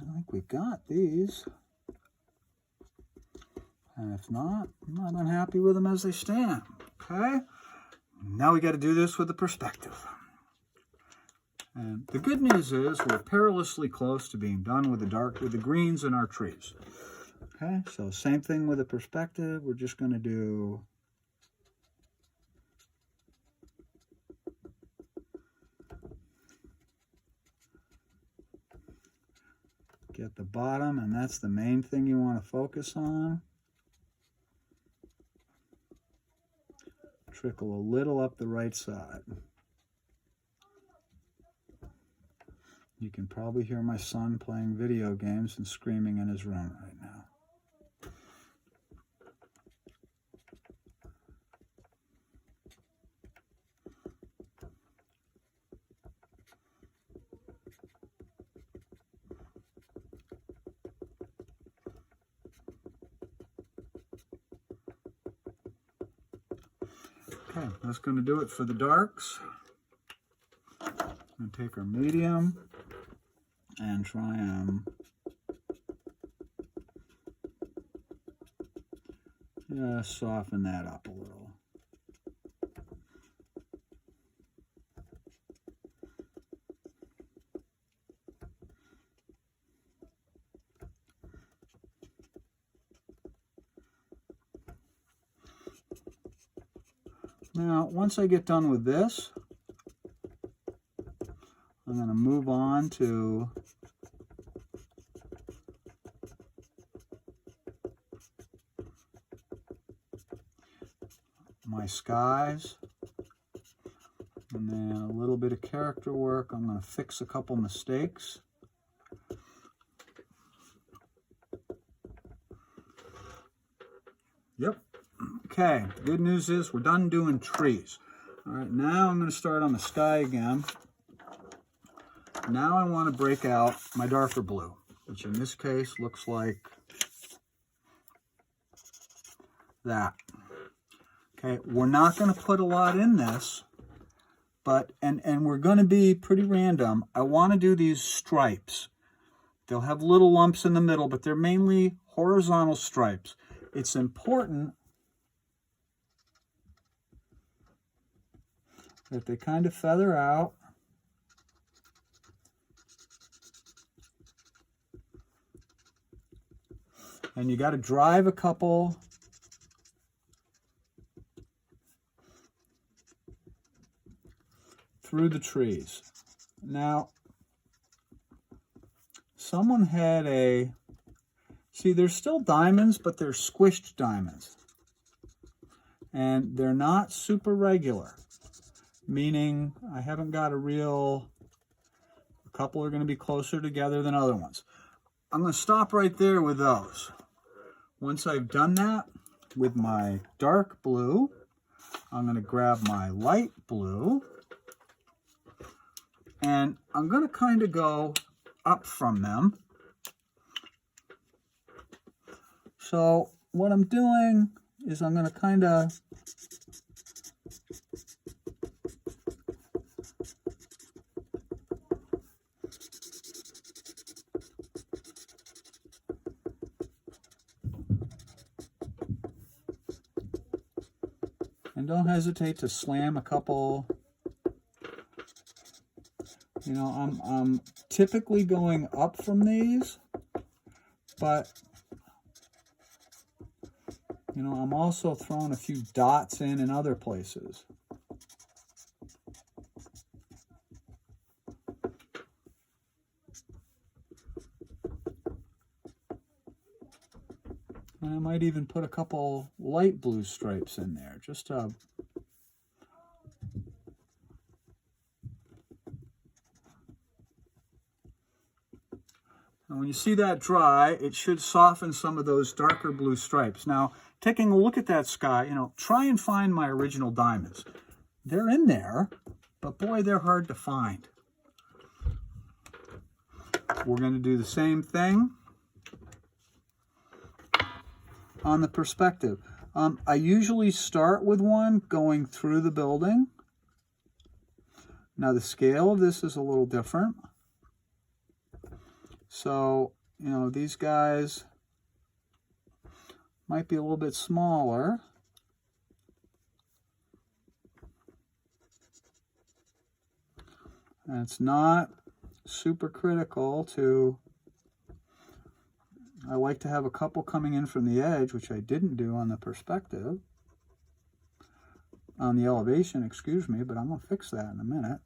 I think we got these. And if not, I'm not unhappy with them as they stand. Okay? Now we got to do this with the perspective. And the good news is we're perilously close to being done with the greens in our trees. Okay, so same thing with the perspective. We're just going to do get the bottom, and that's the main thing you want to focus on. Trickle a little up the right side. You can probably hear my son playing video games and screaming in his room right now. Okay, that's going to do it for the darks. I'm going to take our medium and try and just soften that up a little. Now, once I get done with this, I'm going to move on to my skies, and then a little bit of character work. I'm going to fix a couple mistakes. Yep. Okay, the good news is we're done doing trees. All right, now I'm going to start on the sky again. Now I want to break out my darker blue, which in this case looks like that. Okay, we're not going to put a lot in this, but, and we're going to be pretty random. I want to do these stripes. They'll have little lumps in the middle, but they're mainly horizontal stripes. It's important that they kind of feather out. And you got to drive a couple through the trees. Now, someone had see, there's still diamonds, but they're squished diamonds. And they're not super regular, meaning I haven't got a couple are going to be closer together than other ones. I'm going to stop right there with those. Once I've done that with my dark blue, I'm going to grab my light blue, and I'm going to kind of go up from them. So what I'm doing is I'm going to kind of and don't hesitate to slam a couple. You know, I'm typically going up from these, but you know, I'm also throwing a few dots in other places. And I might even put a couple light blue stripes in there, just to... And when you see that dry, it should soften some of those darker blue stripes. Now, taking a look at that sky, you know, try and find my original diamonds. They're in there, but boy, they're hard to find. We're going to do the same thing on the perspective. I usually start with one going through the building. Now the scale of this is a little different. So, you know, these guys might be a little bit smaller. And it's not super critical to... I like to have a couple coming in from the edge, which I didn't do on the perspective. On the elevation, excuse me, but I'm going to fix that in a minute.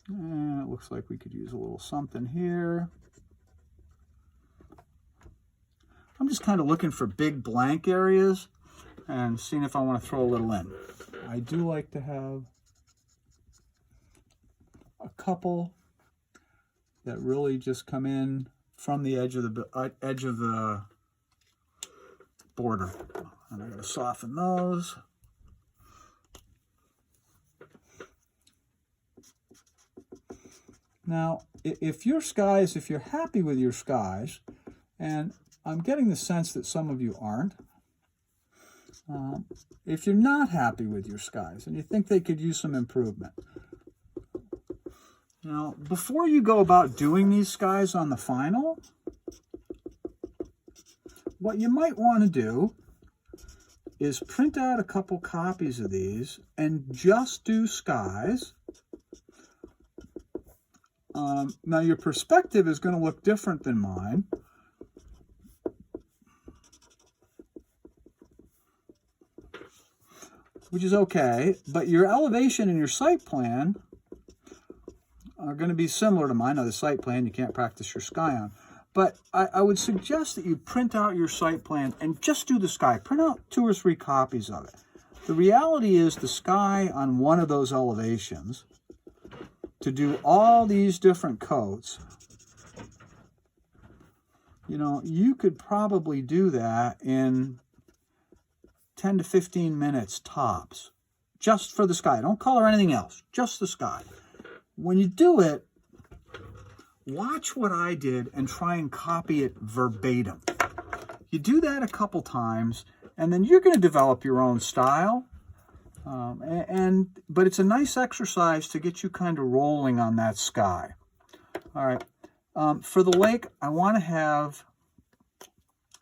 And it looks like we could use a little something here. I'm just kind of looking for big blank areas and seeing if I want to throw a little in. I do like to have a couple that really just come in from the edge of the border. And I'm going to soften those. Now, if you're happy with your skies, and I'm getting the sense that some of you aren't, if you're not happy with your skies and you think they could use some improvement, now, before you go about doing these skies on the final, what you might want to do is print out a couple copies of these and just do skies. Now, your perspective is going to look different than mine. Which is okay, but your elevation and your site plan are going to be similar to mine. Now, the site plan you can't practice your sky on. But I would suggest that you print out your site plan and just do the sky. Print out 2 or 3 copies of it. The reality is the sky on one of those elevations, to do all these different coats, you know, you could probably do that in 10 to 15 minutes tops, just for the sky. Don't color anything else, just the sky. When you do it, watch what I did and try and copy it verbatim. You do that a couple times, and then you're going to develop your own style. But it's a nice exercise to get you kind of rolling on that sky. All right. For the lake, I want to have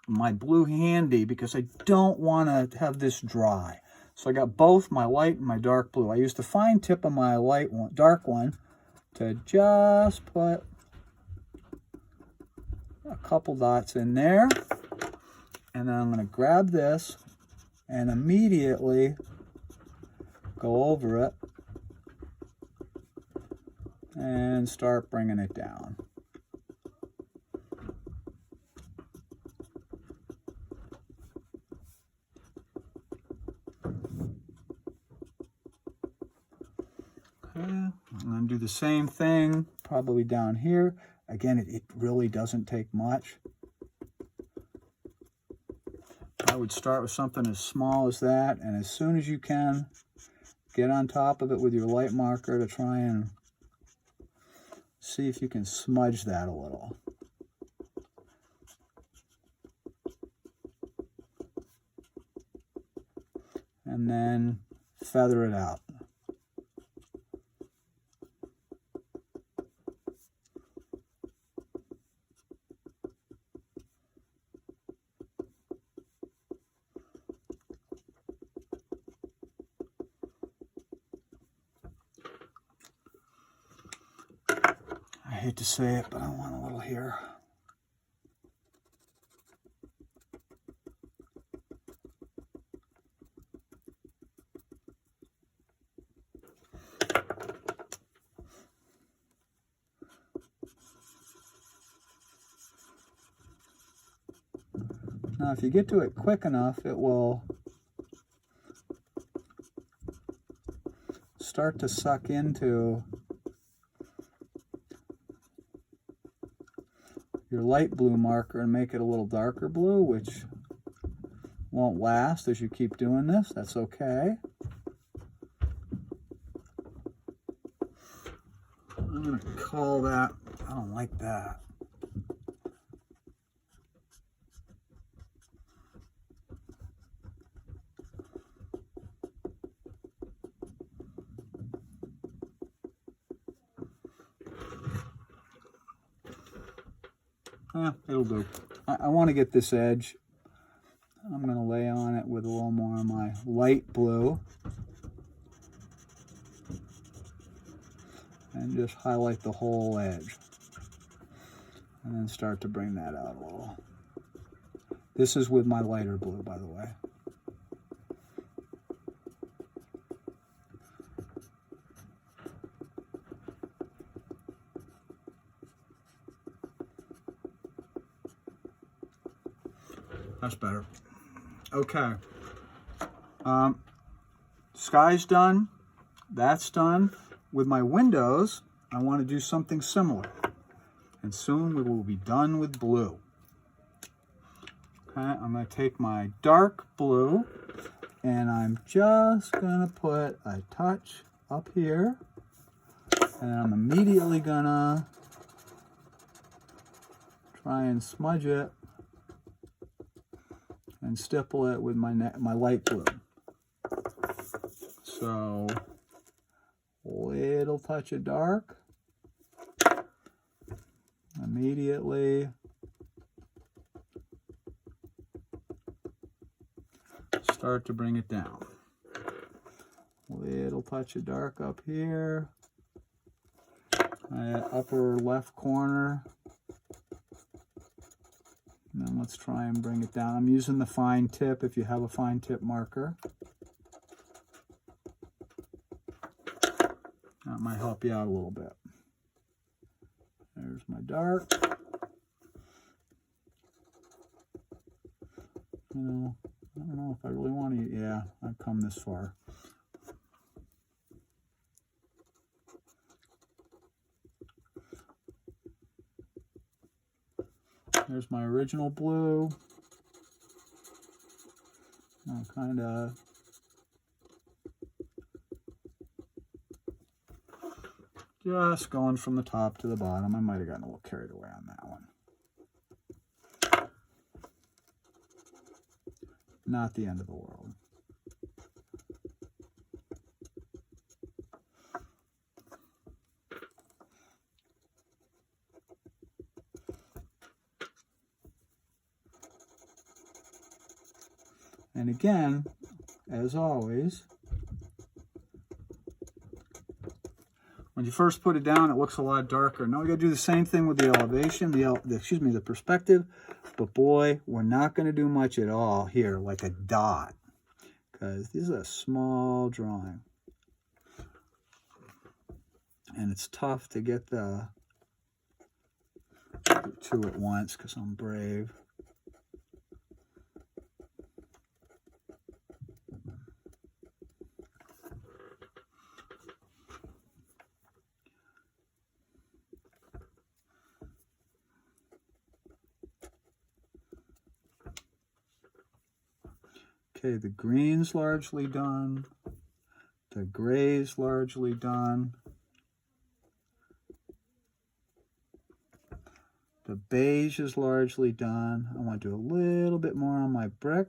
my blue handy because I don't want to have this dry. So I got both my light and my dark blue. I used the fine tip of my dark one to just put a couple dots in there. And then I'm going to grab this and immediately go over it and start bringing it down. Okay, I'm going to do the same thing probably down here. Again, it really doesn't take much. I would start with something as small as that, and as soon as you can, get on top of it with your light marker to try and see if you can smudge that a little. And then feather it out. I hate to say it, but I want a little here. Now, if you get to it quick enough, it will start to suck into your light blue marker and make it a little darker blue, which won't last as you keep doing this. That's okay. I'm going to call that, I don't like that. It'll do. I want to get this edge. I'm going to lay on it with a little more of my light blue. And just highlight the whole edge. And then start to bring that out a little. This is with my lighter blue, by the way. That's better. Okay. Sky's done. That's done. With my windows, I want to do something similar. And soon we will be done with blue. Okay, I'm going to take my dark blue and I'm just going to put a touch up here. And I'm immediately going to try and smudge it and stipple it with my light blue. So, little touch of dark. Immediately start to bring it down. Little touch of dark up here. Upper left corner. And then let's try and bring it down. I'm using the fine tip if you have a fine tip marker. That might help you out a little bit. There's my dark. You know, I don't know if I really want to, yeah, I've come this far. There's my original blue. I'm kind of just going from the top to the bottom. I might have gotten a little carried away on that one. Not the end of the world. And again, as always, when you first put it down, it looks a lot darker. Now we got to do the same thing with the elevation, the perspective. But boy, we're not going to do much at all here, like a dot, because this is a small drawing. And it's tough to get the two at once because I'm brave. Okay, the green's largely done. The gray's largely done. The beige is largely done. I want to do a little bit more on my brick.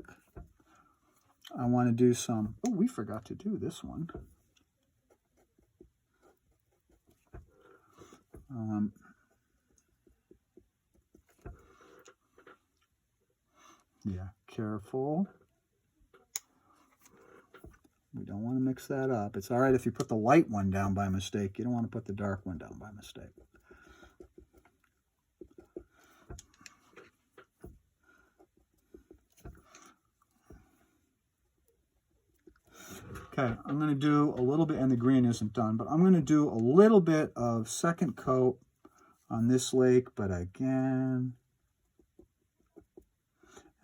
I want to do some, oh, we forgot to do this one. Yeah, careful. We don't want to mix that up. It's all right if you put the light one down by mistake. You don't want to put the dark one down by mistake. Okay, I'm going to do a little bit, and the green isn't done, but I'm going to do a little bit of second coat on this lake, but again,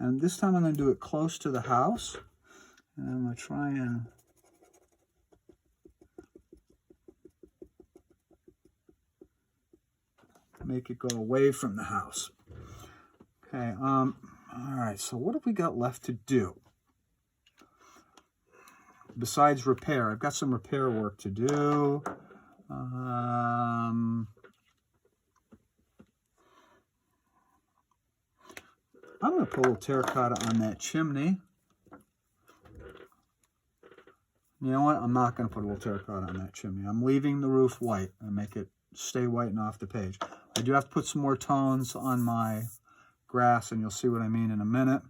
And this time I'm going to do it close to the house. And I'm going to try and make it go away from the house. Okay, all right, so what have we got left to do? Besides repair, I've got some repair work to do. I'm going to put a little terracotta on that chimney. You know what? I'm not going to put a little terracotta on that chimney. I'm leaving the roof white and make it stay white and off the page. I do have to put some more tones on my grass, and you'll see what I mean in a minute.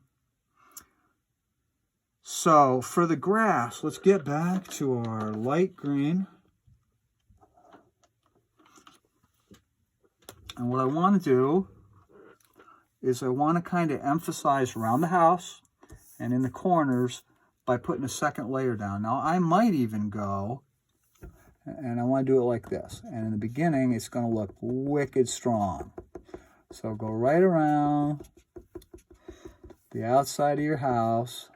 So for the grass, let's get back to our light green. And what I want to do is I want to kind of emphasize around the house and in the corners by putting a second layer down. Now I might even go, and I want to do it like this. And in the beginning, it's going to look wicked strong. So go right around the outside of your house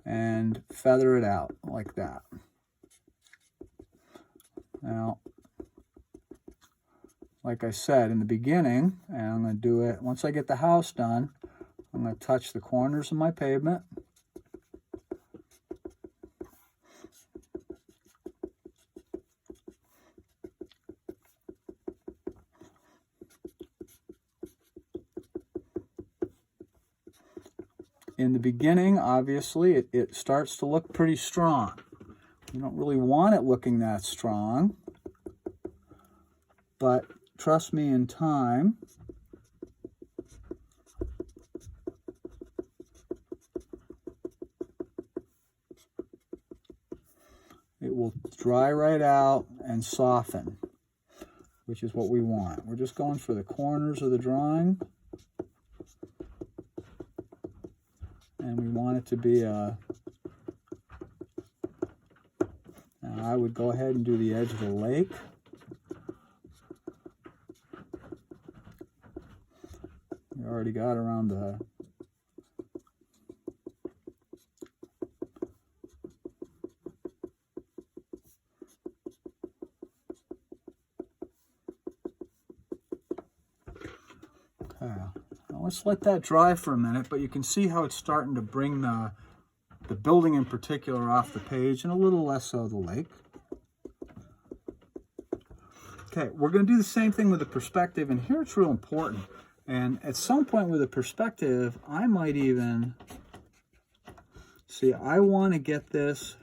and feather it out like that. Now, like I said in the beginning, and I'm going to do it, once I get the house done, I'm going to touch the corners of my pavement. In the beginning, obviously, it starts to look pretty strong. You don't really want it looking that strong, but trust me, in time, it will dry right out and soften, which is what we want. We're just going for the corners of the drawing. And we want it to be a, now I would go ahead and do the edge of the lake. We already got around the, okay. Let's let that dry for a minute, but you can see how it's starting to bring the building in particular off the page and a little less so the lake. Okay, we're going to do the same thing with the perspective, and here it's real important. And at some point with the perspective, I might even, see, I want to get this,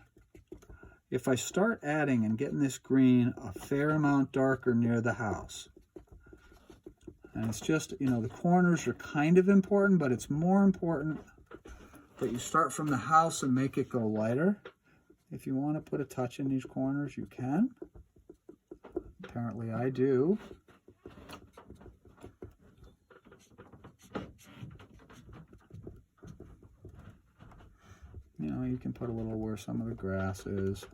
if I start adding and getting this green a fair amount darker near the house. And it's just, you know, the corners are kind of important, but it's more important that you start from the house and make it go lighter. If you want to put a touch in these corners, you can. Apparently I do. You know, you can put a little where some of the grass is.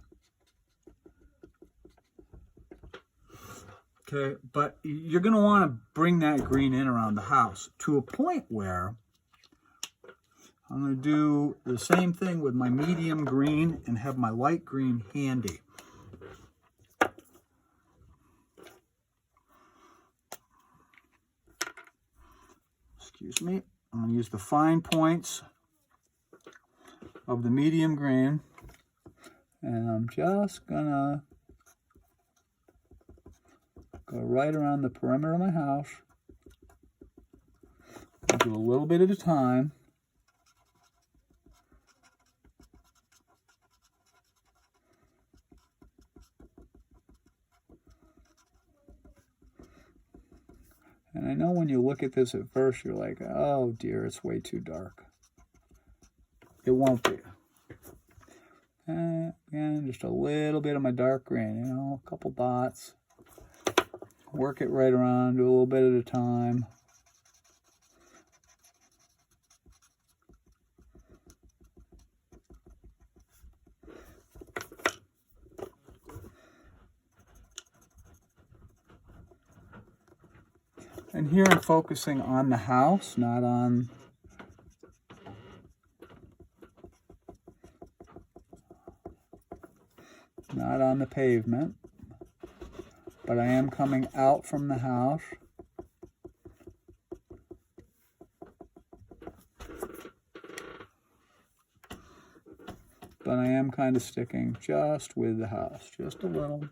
Okay, but you're going to want to bring that green in around the house to a point where I'm going to do the same thing with my medium green and have my light green handy. Excuse me. I'm going to use the fine points of the medium green, and I'm just going to go right around the perimeter of my house. I'll do a little bit at a time. And I know when you look at this at first, you're like, oh dear, it's way too dark. It won't be. And again, just a little bit of my dark green, you know, a couple dots. Work it right around, do a little bit at a time. And here I'm focusing on the house, not on the pavement, but I am coming out from the house. But I am kind of sticking just with the house, just a little.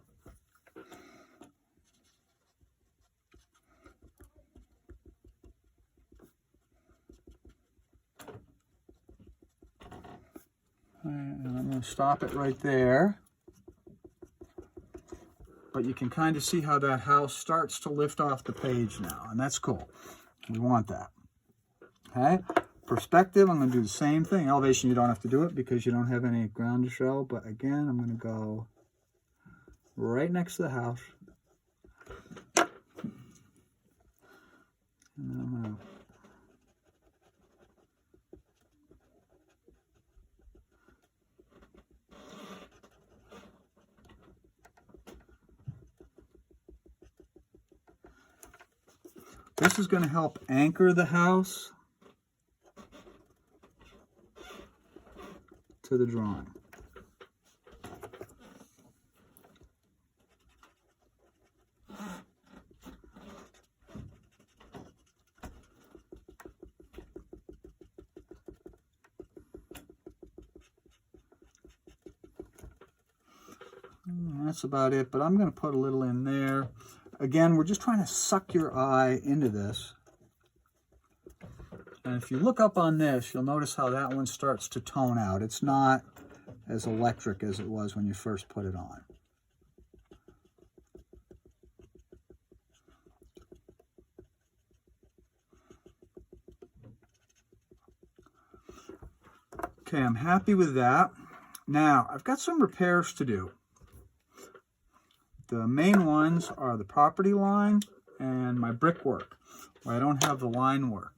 And I'm going to stop it right there. But you can kind of see how that house starts to lift off the page now, and that's cool. We want that. Okay, perspective, I'm going to do the same thing. Elevation, you don't have to do it because you don't have any ground to show, but again, I'm going to go right next to the house. And then I'm going to this is going to help anchor the house to the drawing. That's about it, but I'm going to put a little in there. Again, we're just trying to suck your eye into this. And if you look up on this, you'll notice how that one starts to tone out. It's not as electric as it was when you first put it on. Okay, I'm happy with that. Now, I've got some repairs to do. The main ones are the property line and my brickwork, where I don't have the line work.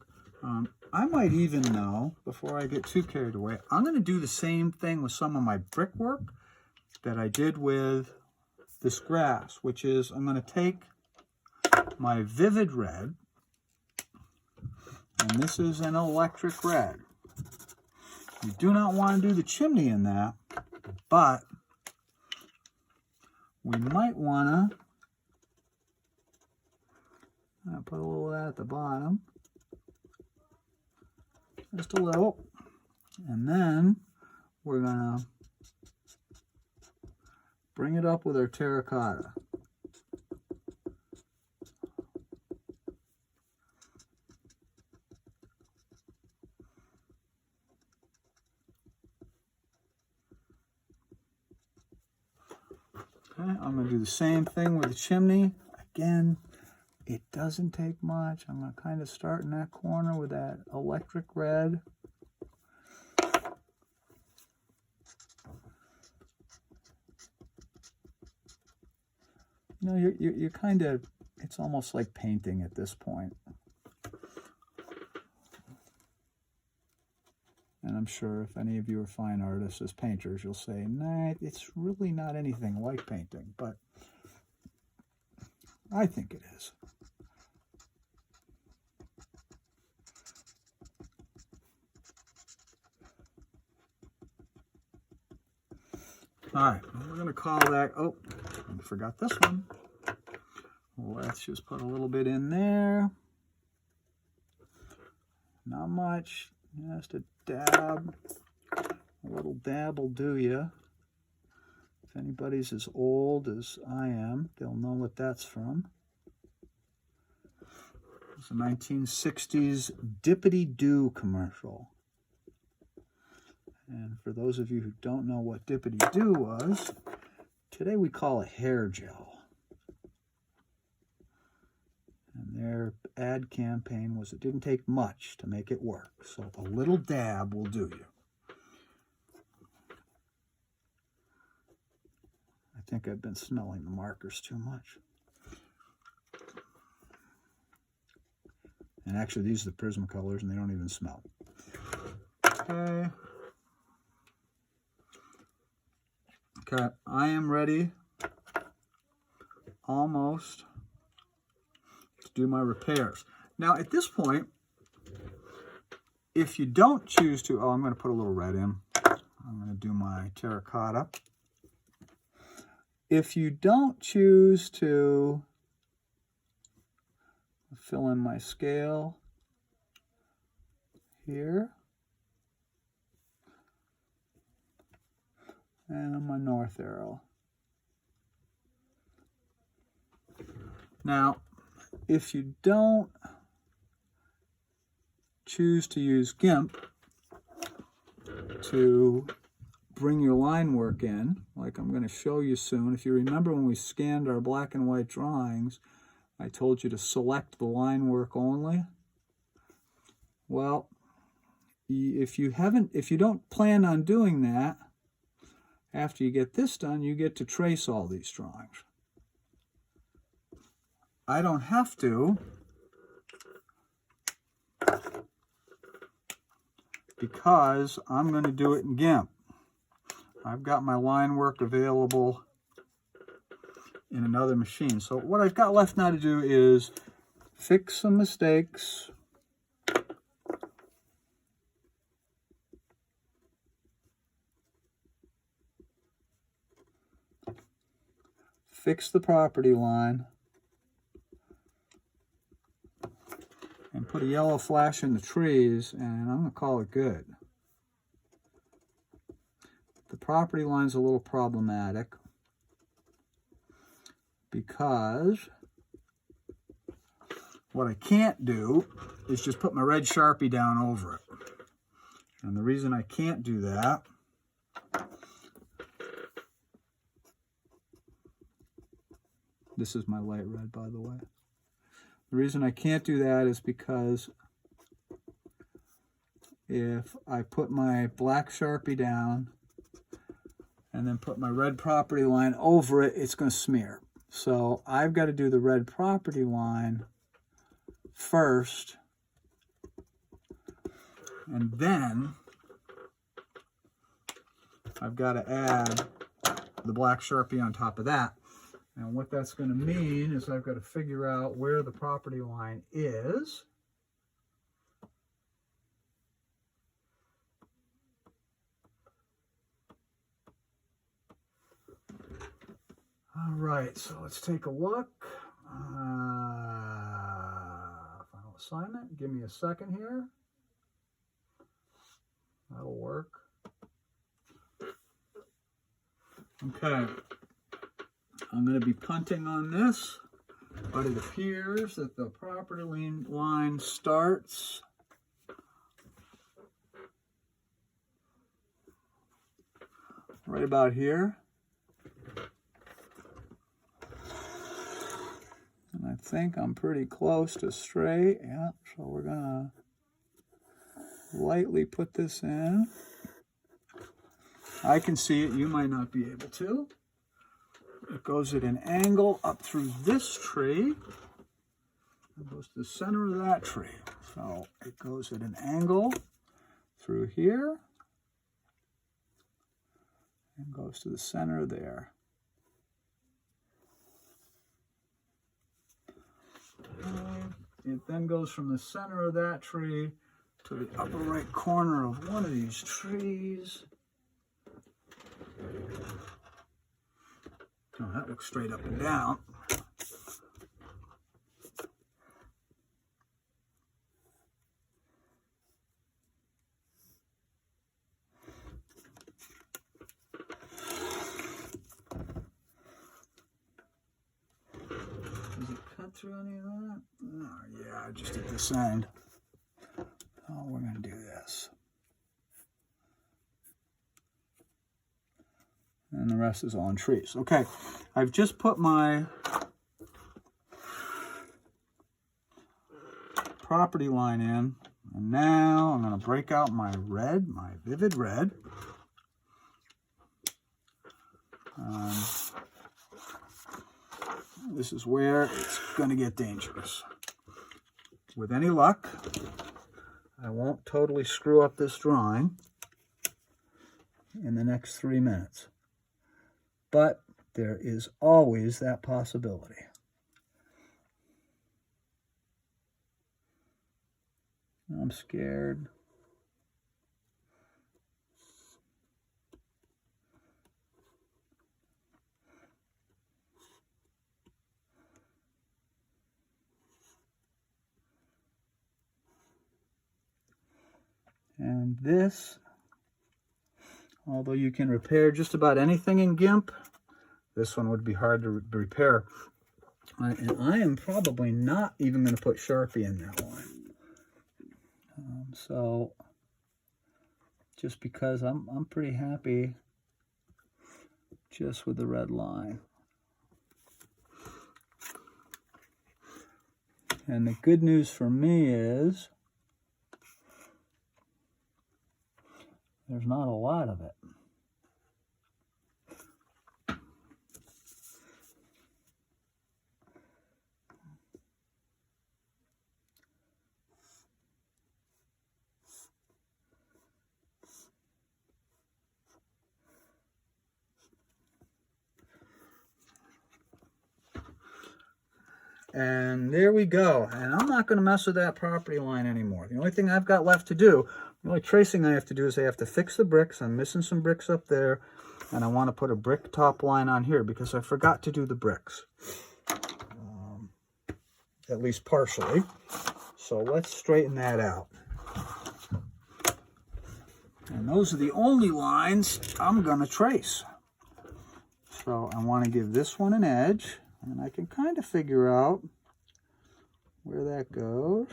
I might even know, before I get too carried away, I'm going to do the same thing with some of my brickwork that I did with this grass, which is I'm going to take my Vivid Red, and this is an electric red. You do not want to do the chimney in that, but we might want to put a little of that at the bottom. Just a little. And then we're going to bring it up with our terracotta. Okay, I'm going to do the same thing with the chimney. Again, it doesn't take much. I'm going to kind of start in that corner with that electric red. You know, you're kind of, it's almost like painting at this point. And I'm sure if any of you are fine artists as painters, you'll say, nah, it's really not anything like painting, but I think it is. All right, we're going to call that, oh, I forgot this one. Let's just put a little bit in there. Not much, just a dab. A little dab will do you. If anybody's as old as I am, they'll know what that's from. It's a 1960s Dippity-Doo commercial. And for those of you who don't know what Dippity-Doo was, today we call it hair gel. And their ad campaign was it didn't take much to make it work. So a little dab will do you. I think I've been smelling the markers too much. And actually these are the Prismacolors and they don't even smell. Okay. Okay, I am ready almost to do my repairs. Now at this point, if you don't choose to, oh, I'm going to put a little red in. I'm going to do my terracotta. If you don't choose to fill in my scale here, and my north arrow. Now, if you don't choose to use GIMP to bring your line work in, like I'm going to show you soon. If you remember when we scanned our black and white drawings, I told you to select the line work only. Well, if you don't plan on doing that, after you get this done, you get to trace all these drawings. I don't have to, because I'm going to do it in GIMP. I've got my line work available in another machine. So what I've got left now to do is fix some mistakes. Fix the property line. And put a yellow flash in the trees, and I'm going to call it good. The property line's a little problematic because what I can't do is just put my red Sharpie down over it. And the reason I can't do that this is my light red, by the way. The reason I can't do that is because if I put my black Sharpie down and then put my red property line over it, it's going to smear. So I've got to do the red property line first, and then I've got to add the black Sharpie on top of that. And what that's going to mean is I've got to figure out where the property line is. All right, so let's take a look. Final assignment. Give me a second here. That'll work. Okay. I'm going to be punting on this, but it appears that the property line starts right about here. And I think I'm pretty close to straight. Yeah, so we're going to lightly put this in. I can see it. You might not be able to. It goes at an angle up through this tree. It goes to the center of that tree. So it goes at an angle through here and goes to the center there. It then goes from the center of that tree to the upper right corner of one of these trees. Oh, that looks straight up and down. Does it cut through any of that? Oh, yeah, just at this end. Oh, we're going to do this. And the rest is all in trees. Okay, I've just put my property line in, and now I'm going to break out my red, my vivid red. This is where it's going to get dangerous. With any luck, I won't totally screw up this drawing in the next 3 minutes. But there is always that possibility. I'm scared. And this, although you can repair just about anything in GIMP, this one would be hard to repair. And I am probably not even going to put Sharpie in that one. So, just because I'm pretty happy just with the red line. And the good news for me is there's not a lot of it. And there we go. And I'm not going to mess with that property line anymore. The only thing I've got left to do, the only tracing I have to do is I have to fix the bricks. I'm missing some bricks up there. And I want to put a brick top line on here because I forgot to do the bricks. At least partially. So let's straighten that out. And those are the only lines I'm going to trace. So I want to give this one an edge. And I can kind of figure out where that goes.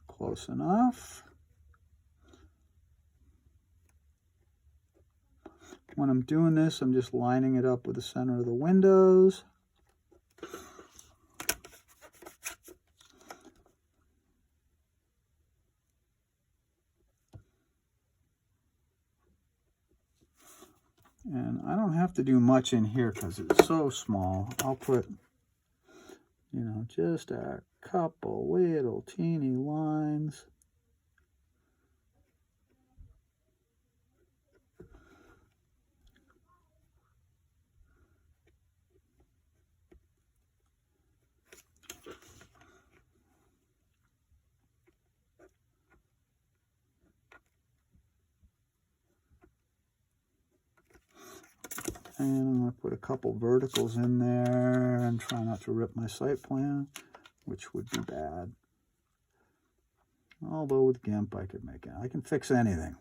Close enough. When I'm doing this, I'm just lining it up with the center of the windows. And I don't have to do much in here because it's so small. I'll put, you know, just a couple little teeny lines. And I'm going to put a couple verticals in there and try not to rip my site plan, which would be bad. Although with GIMP I could make it. I can fix anything.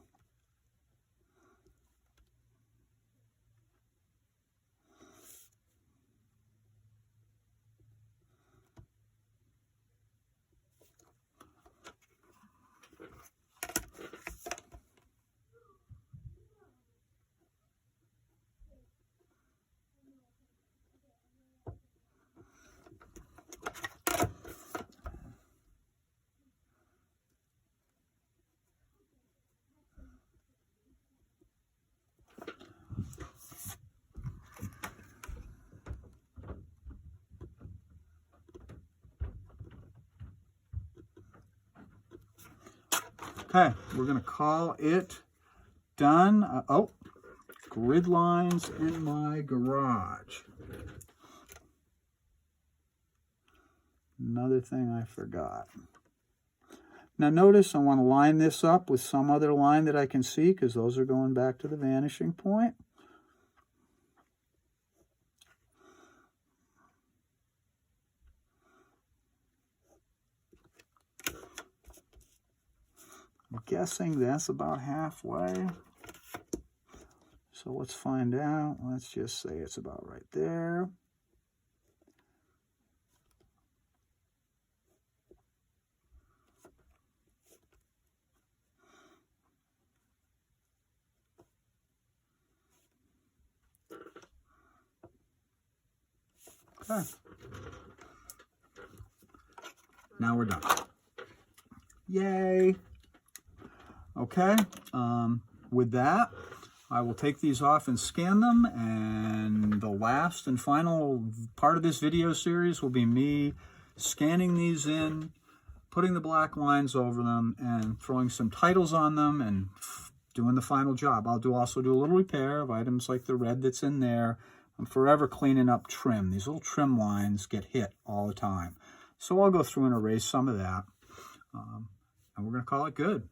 Okay, we're going to call it done. Oh, grid lines in my garage. Another thing I forgot. Now notice I want to line this up with some other line that I can see because those are going back to the vanishing point. I'm guessing that's about halfway. So let's find out. Let's just say it's about right there. Okay. Now we're done. Yay. Okay, with that, I will take these off and scan them, and the last and final part of this video series will be me scanning these in, putting the black lines over them, and throwing some titles on them, and doing the final job. I'll also do a little repair of items like the red that's in there. I'm forever cleaning up trim. These little trim lines get hit all the time. So I'll go through and erase some of that. And we're going to call it good.